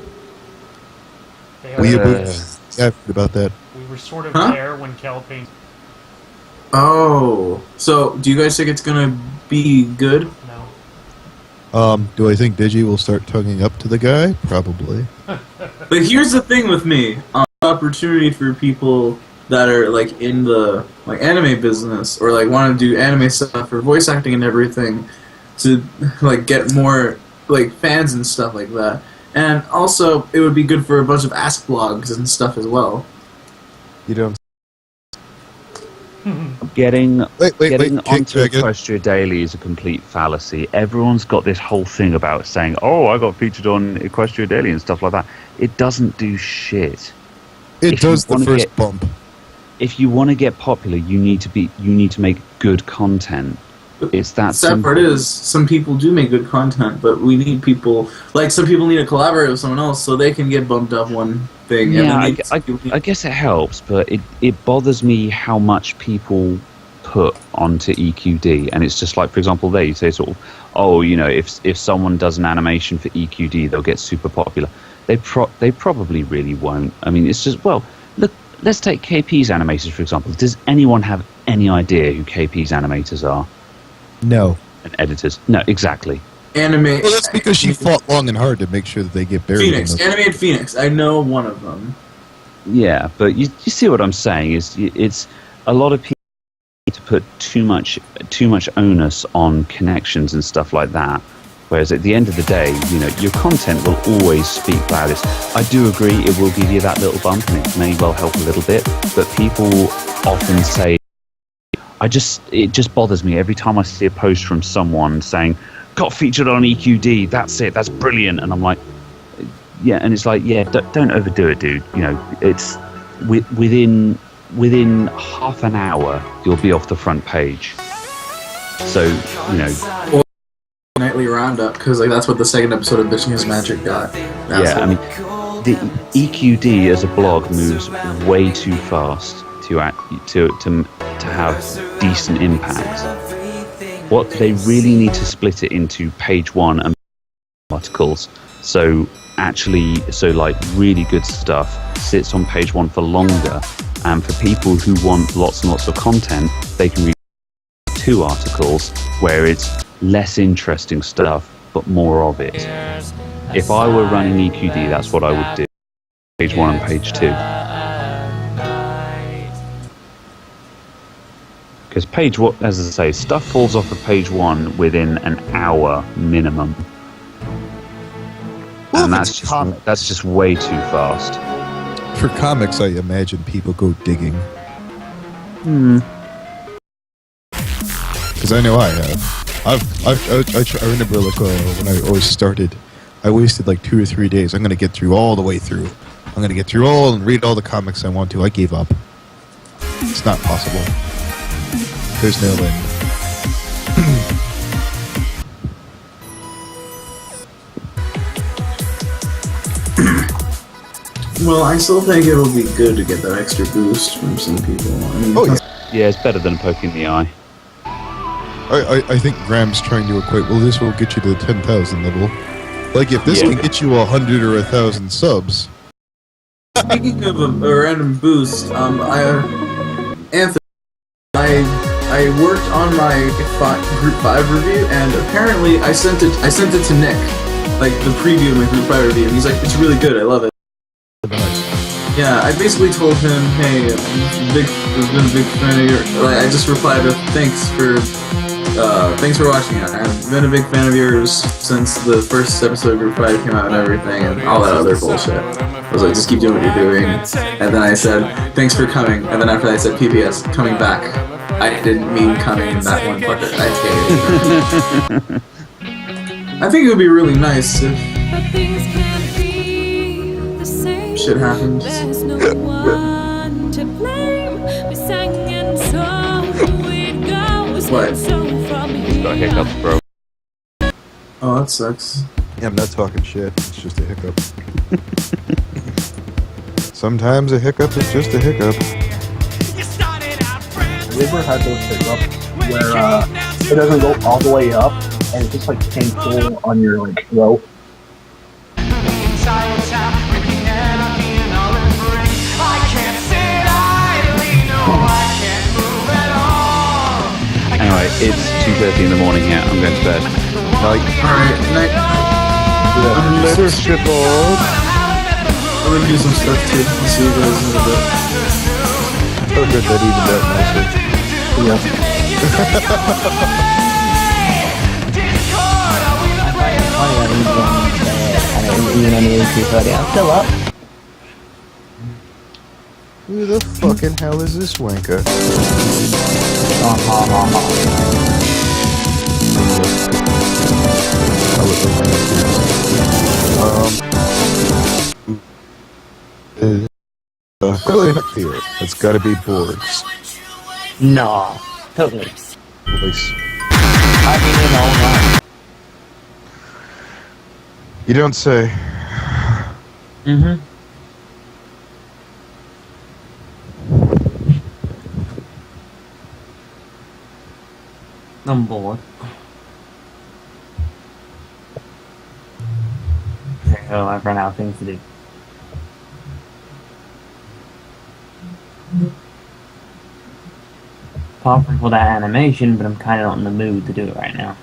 They have, We Yeah. about that. we were sort of Huh? there when Calpain. Oh, so do you guys think it's gonna be good? No. Do I think Digi will start tugging up to the guy? Probably. But here's the thing with me: opportunity for people that are like in the like anime business or like want to do anime stuff or voice acting and everything to like get more like fans and stuff like that. And also, it would be good for a bunch of Ask blogs and stuff as well. You don't. Getting Wait. onto Kick Equestria Daily is a complete fallacy. Everyone's got this whole thing about saying, "Oh, I got featured on Equestria Daily" and stuff like that. It doesn't do shit. It If you does the wanna first get- bump. If you want to get popular, you need to make good content. It's that The sad simple. part is, some people do make good content, but we need people, like some people need to collaborate with someone else so they can get bumped up one thing. Yeah, and then I guess it helps, but it bothers me how much people put onto EQD, and it's just like, for example, there you say sort of, oh, you know, if someone does an animation for EQD, they'll get super popular. They probably really won't. I mean, it's just, well, look, let's take KP's animators for example. Does anyone have any idea who KP's animators are No. and editors? No, exactly. anime. Well, that's because she fought long and hard to make sure that they get buried. Phoenix, in the- animated Phoenix. I know one of them. Yeah, but you see what I'm saying is it's a lot of people to put too much onus on connections and stuff like that. Whereas at the end of the day, you know, your content will always speak loudest. I do agree it will give you that little bump and it may well help a little bit, but people often say, it just bothers me every time I see a post from someone saying, got featured on EQD, that's it, that's brilliant, and I'm like, yeah, and it's like, yeah, don't overdo it, dude. You know, it's within half an hour you'll be off the front page. So, you know, Nightly Roundup, because like that's what the second episode of Bitching Is Magic got. That's yeah, I mean, the EQD as a blog moves way too fast to have decent impact. What they really need to split it into page 1 and articles. So like really good stuff sits on page 1 for longer, and for people who want lots and lots of content, they can read 2 articles where it's less interesting stuff but more of it. If I were running EQD, that's what I would do. Page 1 and page 2. Because page 1, as I say, stuff falls off of page 1 within an hour minimum. Well, And if that's it's just, comics. that's just way too fast. For comics, I imagine people go digging. Because I know I have. I remember like when I always started, I wasted like 2 or 3 days. I'm gonna get through all the way through. I'm gonna get through all and read all the comics I want to. I gave up. It's not possible. There's no way. Well, I still think it'll be good to get that extra boost from some people. I mean, Oh yeah. Yeah, it's better than a poke in the eye. I think Graham's trying to equate, well, this will get you to the 10,000 level. Like, if this Yeah. can get you 100 or 1,000 subs, Speaking of a random boost, Anthony, I worked on my Group 5 review, and apparently I sent it to Nick, like the preview of my Group 5 review, and he's like, it's really good, I love it. Yeah, I basically told him, hey, I've been a big fan of your. Like, I just replied with thanks for watching it. I've been a big fan of yours since the first episode of Group 5 came out and everything, and all that other bullshit. I was like, just keep doing what you're doing. And then I said, thanks for coming. And then after that I said, PBS, coming back. I didn't mean coming in that one part that I hated. I think it would be really nice if shit happens. What? Got hiccups, bro. Oh, that sucks. yeah, I'm not talking shit. It's just a hiccup. Sometimes a hiccup is just a hiccup. Have you ever had those hiccups where it doesn't go all the way up and it's just like painful on your like throat? Anyway, it's 2:30 in the morning here. I'm going to bed. Alright, night. Later, shitballs. I'm gonna do some stuff too. I'll see you guys in a bit. Oh, good, that evened out nicely. I'm still up. Who the fucking hell is this wanker? Really not here. It's gotta be boards. No, totally. Voice. I mean, You don't say. Mm-hmm. I'm bored. So I've run out of things to do. Apart from for that animation, but I'm kind of not in the mood to do it right now.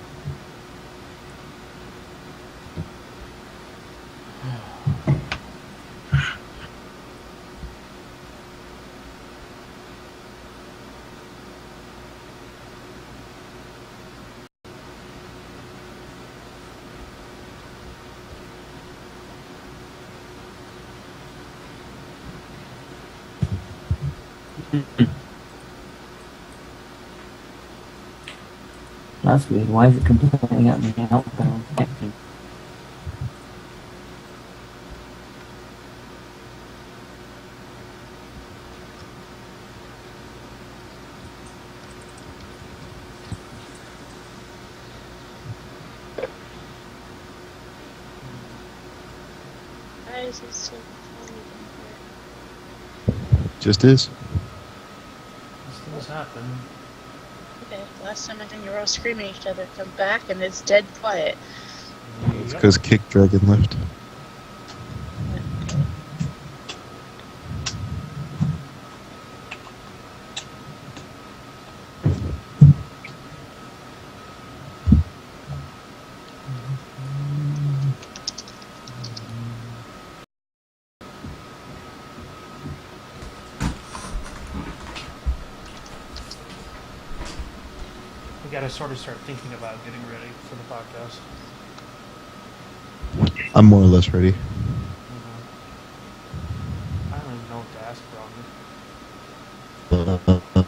That's weird. Why is it completely up the outbound connection? Why is it so funny Just is. These things happen. Okay, last time I think you were all screaming at each other. Come back and it's dead quiet. It's because Kick Dragon left. We gotta sort of start thinking about getting ready for the podcast. I'm more or less ready. I don't even know what to ask,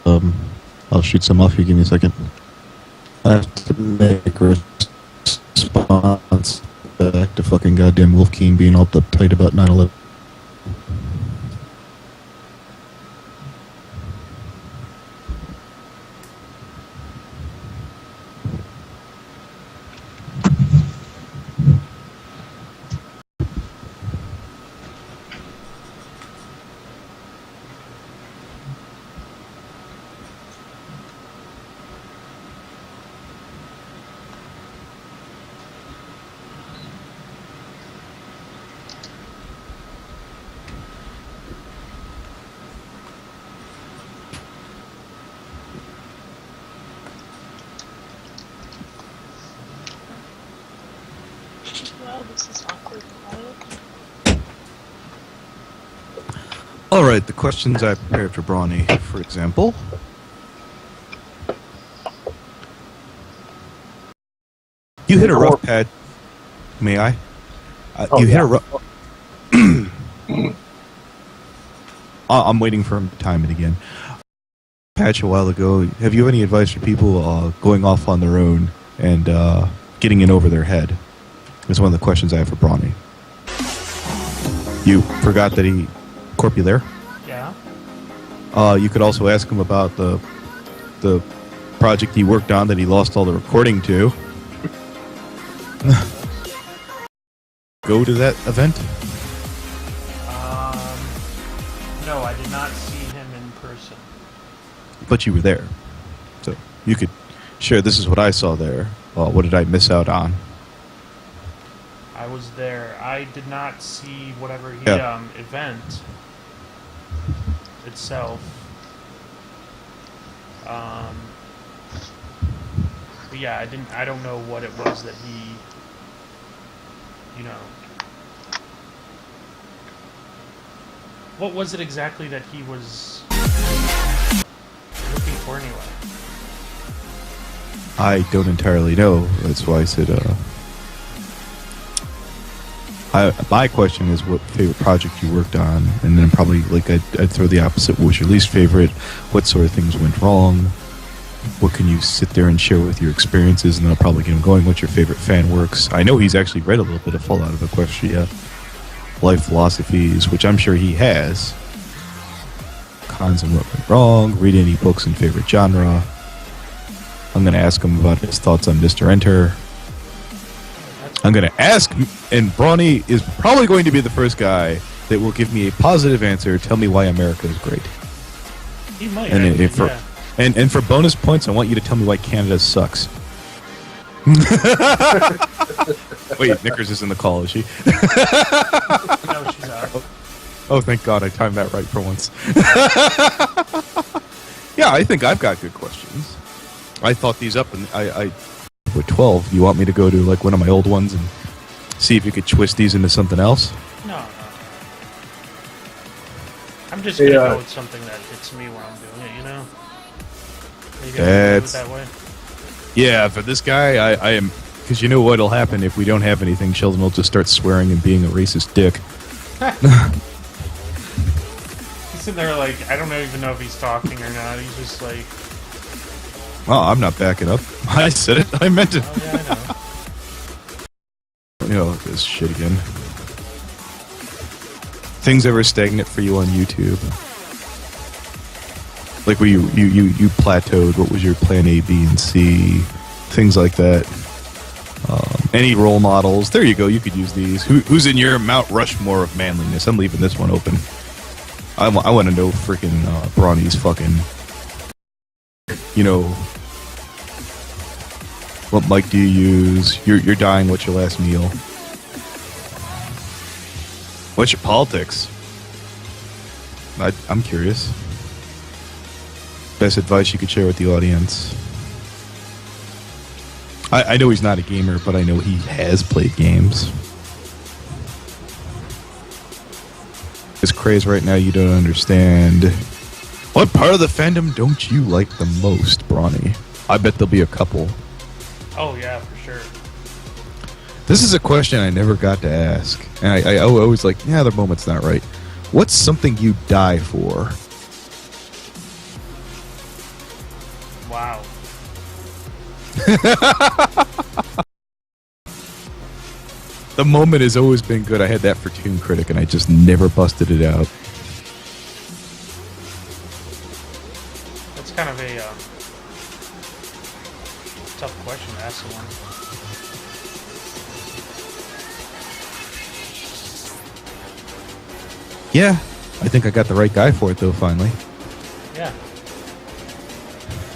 probably. I'll shoot some off. You give me a second. I have to make a response back to fucking goddamn Wolf King being all uptight about 9/11. Wow, this is awkward. Quiet. Alright, the questions I prepared for Brawny, for example. You hit a rough pad. May I? You hit a rough. I'm waiting for him to time it again. Patch a while ago. Have you any advice for people going off on their own and getting in over their head? That's one of the questions I have for Brawny. You forgot that he corp you there? Yeah. You could also ask him about the project he worked on that he lost all the recording to. Go to that event? No, I did not see him in person. But you were there. So you could share, this is what I saw there. What did I miss out on? I was there. I did not see whatever he event itself. But yeah, I don't know what it was that he, what was it exactly that he was looking for anyway? I don't entirely know. That's why I said, my question is what favorite project you worked on, and then probably like I'd throw the opposite. What was your least favorite? What sort of things went wrong? What can you sit there and share with your experiences? And then I'll probably get him going. What's your favorite fan works? I know he's actually read a little bit of Fallout of Equestria, life philosophies, which I'm sure he has. Cons and what went wrong. Read any books in favorite genre. I'm going to ask him about his thoughts on Mr. Enter. I'm going to ask, and Brawny is probably going to be the first guy that will give me a positive answer. Tell me why America is great. He might. And for bonus points, I want you to tell me why Canada sucks. Wait, Knickers is in the call, is she? No, she's out. Oh, thank God, I timed that right for once. Yeah, I think I've got good questions. I thought these up, and I with 12. You want me to go to like one of my old ones and see if you could twist these into something else? No. I'm just gonna go with something that fits me while I'm doing it, Maybe I'll do it that way. Yeah, for this guy, I am, because you know what'll happen if we don't have anything. Sheldon will just start swearing and being a racist dick. He's sitting there like, I don't even know if he's talking or not. He's just like... Oh, I'm not backing up. I said it. I meant it. Oh, yeah, I know. This shit again. Things ever stagnant for you on YouTube? Like where you plateaued, what was your plan A, B, and C? Things like that. Any role models? There you go, you could use these. Who's in your Mount Rushmore of manliness? I'm leaving this one open. I want to know freaking Brawny's fucking... What mic do you use? You're dying. What's your last meal? What's your politics? I'm curious. Best advice you could share with the audience. I know he's not a gamer, but I know he has played games. This craze right now you don't understand. What part of the fandom don't you like the most, Brawny? I bet there'll be a couple. Oh yeah, for sure. This is a question I never got to ask. And I always like, yeah, the moment's not right. What's something you die for? Wow. The moment has always been good. I had that for Toon Critic, and I just never busted it out. That's kind of a tough question to ask someone. Yeah, I think I got the right guy for it, though, finally. Yeah.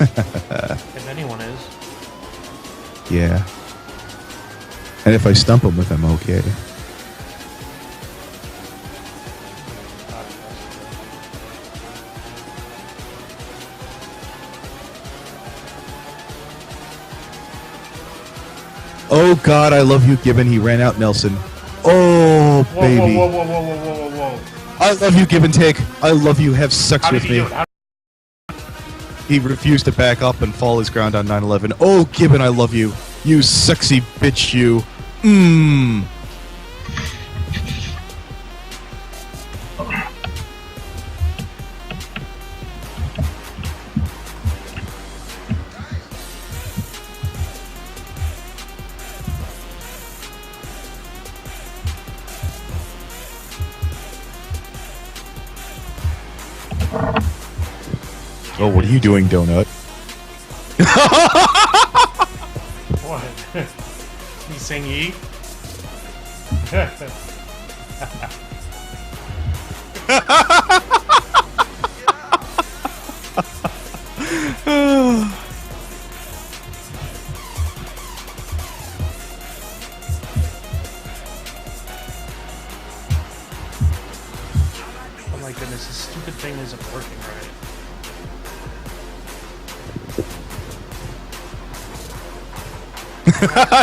If anyone is. Yeah. And if I stump him with him, okay. Oh God, I love you, Gibbon. He ran out, Nelson. Oh, Whoa, baby. whoa, whoa, whoa, whoa, whoa, whoa, whoa. I love you, Give and Take. I love you. Have sex How did with he me. do it? He refused to back up and fall his ground on 9/11. Oh, Gibbon, I love you. You sexy bitch, you. Mmm. Oh, what are you doing, Donut? What? You saying E? Oh my goodness, this stupid thing isn't working right.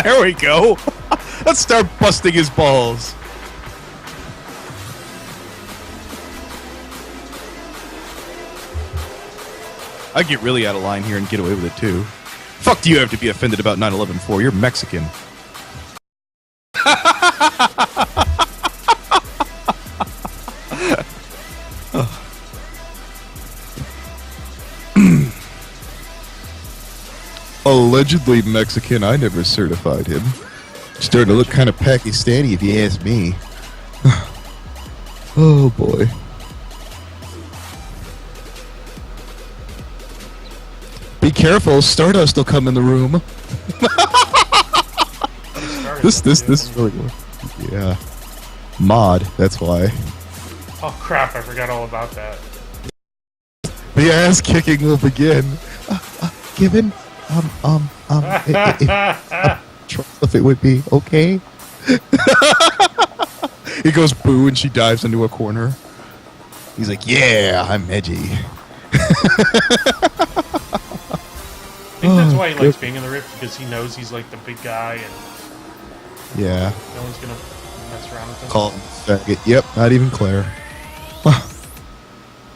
There we go. Let's start busting his balls. I'd get really out of line here and get away with it too. Fuck do you have to be offended about 9/11 for? You're Mexican. Allegedly Mexican, I never certified him. Starting to look kind of Pakistani if you ask me. Oh boy. Be careful, Stardust will come in the room. This is really good. Yeah. Mod, that's why. Oh crap, I forgot all about that. The ass kicking will begin. Given if it would be okay. He goes boo and she dives into a corner. He's like, yeah, I'm edgy. I think that's why he likes being in the Rift, because he knows he's like the big guy and Yeah. no one's gonna mess around with him. Call him faggot. Yep, not even Claire.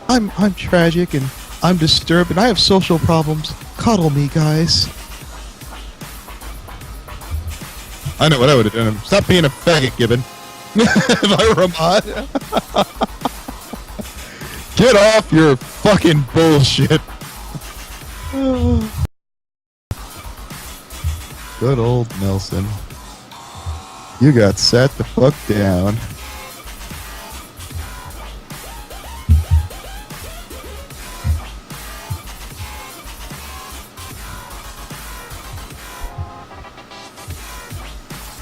I'm tragic and I'm disturbed and I have social problems. Cuddle me, guys. I know what I would have done. Stop being a faggot, Gibbon. If I were a mod. Get off your fucking bullshit. Good old Nelson. You got sat the fuck down.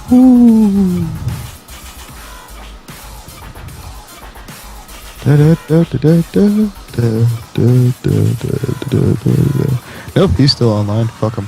Ooh. Nope, he's still online. Fuck him.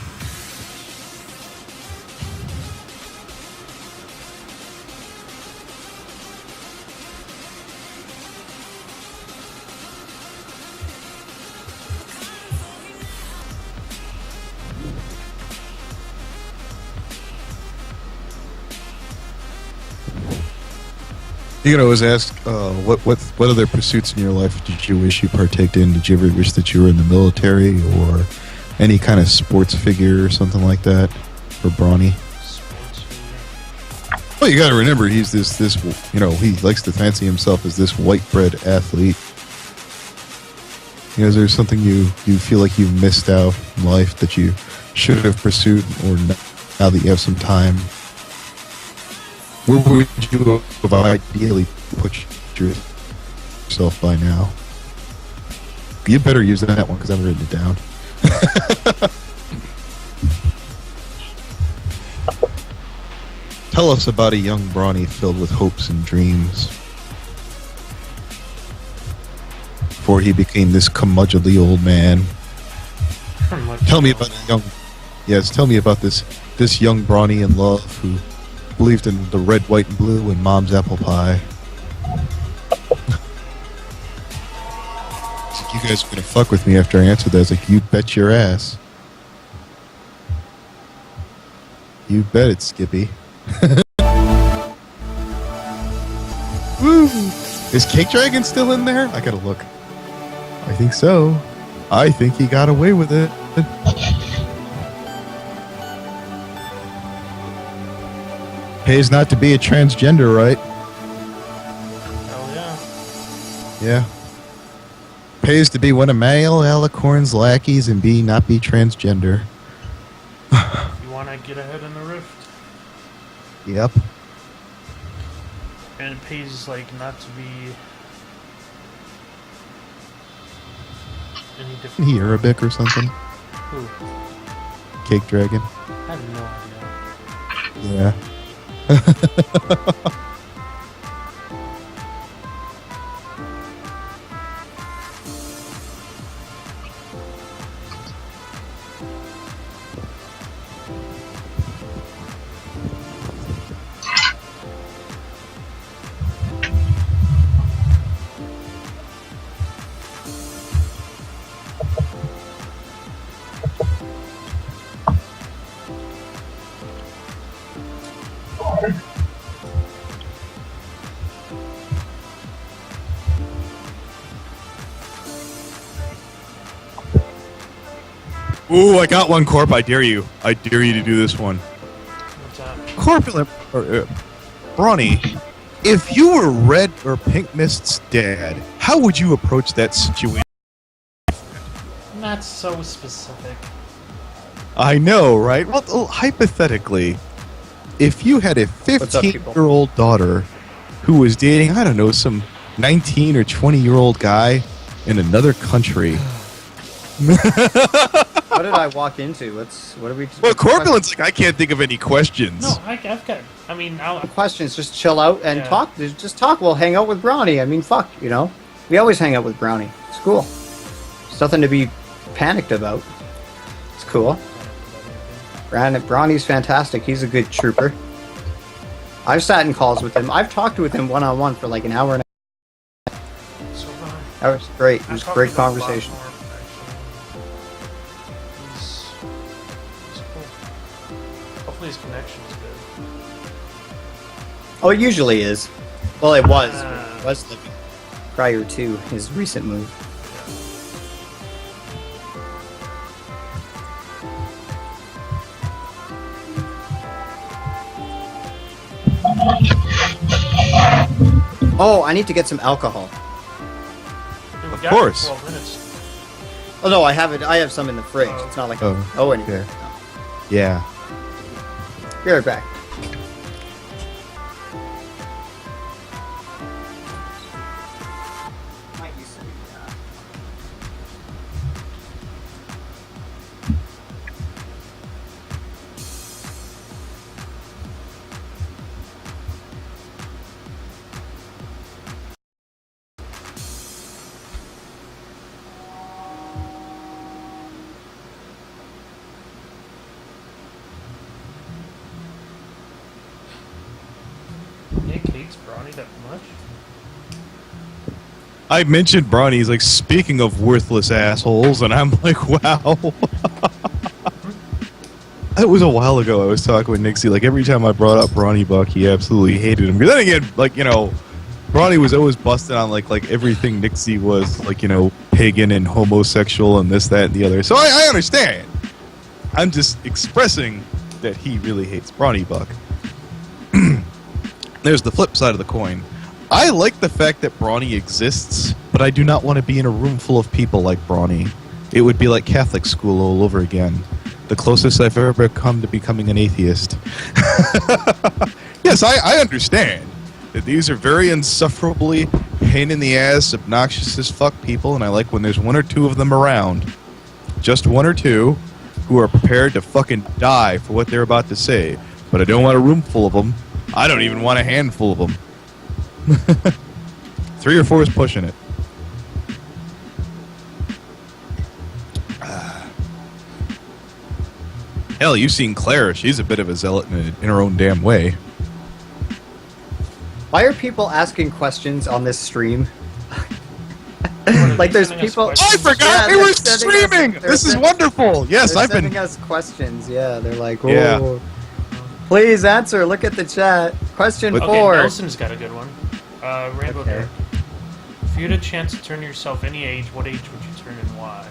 You can always ask, what other pursuits in your life did you wish you partaked in? Did you ever wish that you were in the military or any kind of sports figure or something like that for Brawny? Sports figure. Well, you got to remember, he's this, he likes to fancy himself as this white bread athlete. Is there something you feel like you've missed out in life that you should have pursued, or now that you have some time? Where would you have ideally put yourself by now? You better use that one because I've written it down. Tell us about a young Brawny filled with hopes and dreams before he became this curmudgeonly old man. Tell me about tell me about this young Brawny in love who believed in the red, white, and blue and mom's apple pie. It's like, you guys are gonna fuck with me after I answered that. It's like, you bet your ass. You bet it, Skippy. Woo! Is Cake Dragon still in there? I gotta look. I think so. I think he got away with it. Pays not to be a transgender, right? Hell yeah. Yeah. Pays to be one of Male Alicorn's lackeys and not be transgender. You want to get ahead in the rift? Yep. And it pays, like, not to be any different. He Arabic or something? Who? Cake Dragon? I have no idea. Yeah. Ooh, I got one, Corp. I dare you. I dare you to do this one. What's that? Corpulent, Brawny, if you were Red or Pink Mist's dad, how would you approach that situation? Not so specific. I know, right? Well, hypothetically, if you had a What's up, people? 15-year-old daughter who was dating, I don't know, some 19 or 20-year-old guy in another country. What did I walk into? What are we? Well, Corpulent's like, I can't think of any questions. No, I've got. I mean, Questions? Just chill out and Yeah. talk. Just talk. We'll hang out with Brownie. I mean, fuck, you know. We always hang out with Brownie. It's cool. It's nothing to be panicked about. It's cool. Brownie's fantastic. He's a good trooper. I've sat in calls with him. I've talked with him one-on-one for like an hour and a so That was great. It was a great conversation. He's cool. Hopefully his connection is good. Oh, it usually is. Well, it was. It was living prior to his recent move. Oh, I need to get some alcohol. Dude, we Of got course. 12 minutes. Oh no, I have it. I have some in the fridge. It's not like anything. okay. Yeah. Be right back. Nick hates Brawny that much? I mentioned Brawny. He's like, speaking of worthless assholes, and I'm like, wow. It was a while ago. I was talking with Nixie. Like, every time I brought up Brawny Buck, he absolutely hated him. Because then again, like, you know, Bronny was always busted on like everything Nixie was like, pagan and homosexual and this, that, and the other. So I understand. I'm just expressing that he really hates Bronny Buck. There's the flip side of the coin. I like the fact that Bronny exists, but I do not want to be in a room full of people like Bronny. It would be like Catholic school all over again. The closest I've ever come to becoming an atheist. Yes, I understand that these are very insufferably pain in the ass, obnoxious as fuck people, and I like when there's one or two of them around, just one or two, who are prepared to fucking die for what they're about to say. But I don't want a room full of them. I don't even want a handful of them. 3 or 4 is pushing it. Hell, you've seen Claire. She's a bit of a zealot in her own damn way. Why are people asking questions on this stream? Like there's people. I forgot we were streaming. This is wonderful. Yes, I've been sending us questions. Yeah, they're like, "Whoa, Yeah. please answer. Look at the chat." Question Okay, 4. Nelson's got a good one. Rainbow Okay. Derek. If you had a chance to turn yourself any age, what age would you turn and why?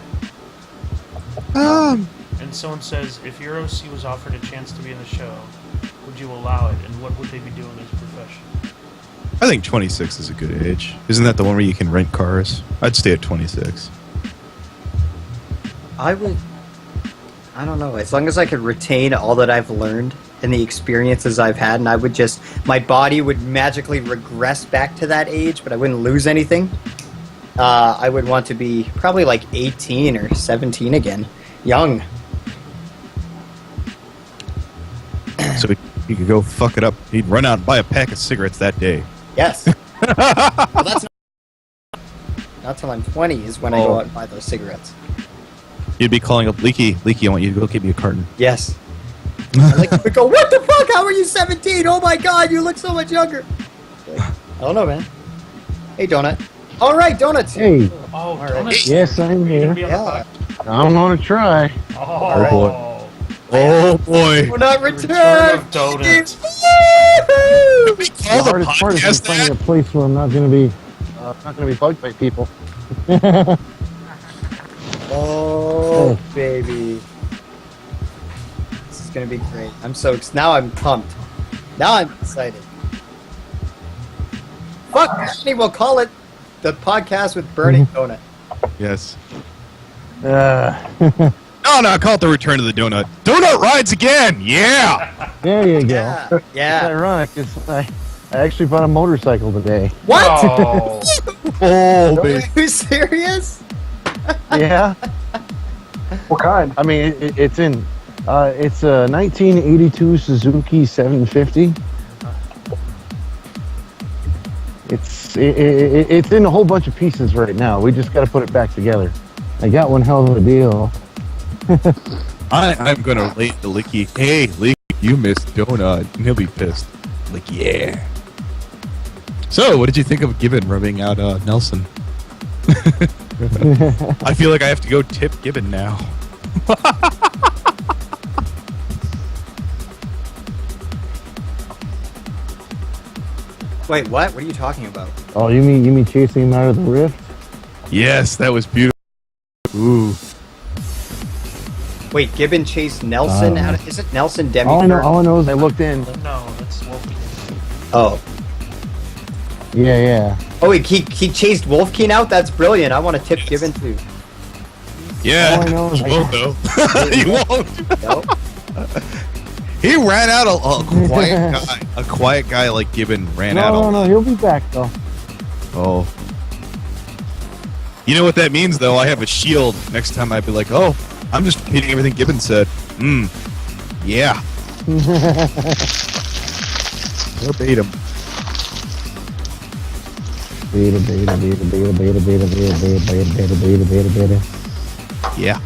And someone says, if your OC was offered a chance to be in the show, would you allow it, and what would they be doing as a profession? I think 26 is a good age. Isn't that the one where you can rent cars? I'd stay at 26. I don't know. As long as I could retain all that I've learned and the experiences I've had, and my body would magically regress back to that age, but I wouldn't lose anything. I would want to be probably like 18 or 17 again. Young. So he could go fuck it up. He'd run out and buy a pack of cigarettes that day. Yes. Well, that's not till I'm 20 is when I go out and buy those cigarettes. You'd be calling up Leaky. Leaky, I want you to go get me a carton. Yes. I like to go, what the fuck? How are you 17? Oh my god, you look so much younger. Like, I don't know, man. Hey, Donut. All right, Donuts. Hey, Oh, right. donuts. yes, I'm You gonna here. be on Yeah. the I'm gonna try. pod? Oh, boy. Oh boy. Donut Return return. of donuts. Yahoo! We The call the hardest part is podcast finding that? a place where I'm not gonna be bugged by people. Oh, baby. This is gonna be great. Now I'm pumped. Now I'm excited. Fuck, Anthony, we'll call it the podcast with Burning Donut. Yes. Uh, No, call it the return of the donut. Donut rides again. Yeah. there you go. Yeah, It's yeah. ironic. I actually bought a motorcycle today. What? Oh. Oh, Are baby. you serious? Yeah. What kind? I mean, it's a 1982 Suzuki 750. It's in a whole bunch of pieces right now. We just got to put it back together. I got one hell of a deal. I'm gonna relate to Licky. Hey, Licky, you missed donut. And he'll be pissed. Like, yeah. So, what did you think of Gibbon rubbing out Nelson? I feel like I have to go tip Gibbon now. Wait, what? What are you talking about? Oh, you mean chasing him out of the rift? Yes, that was beautiful. Ooh. Wait, Gibbon chased Nelson out of... Is it Nelson Demi? All I know is I looked in. No, that's Wolfie. Oh. Yeah. Oh, wait, he chased Wolfkeen out? That's brilliant. I want to tip Gibbon too. Yeah. All I know is You won't, though. You won't. Nope. He ran out a quiet guy. A quiet guy like Gibbon ran out. No, he'll be back though. Oh. You know what that means, though? I have a shield. Next time I'd be like, oh, I'm just repeating everything Gibbon said. Yeah. Verbatim. Beta. Yeah.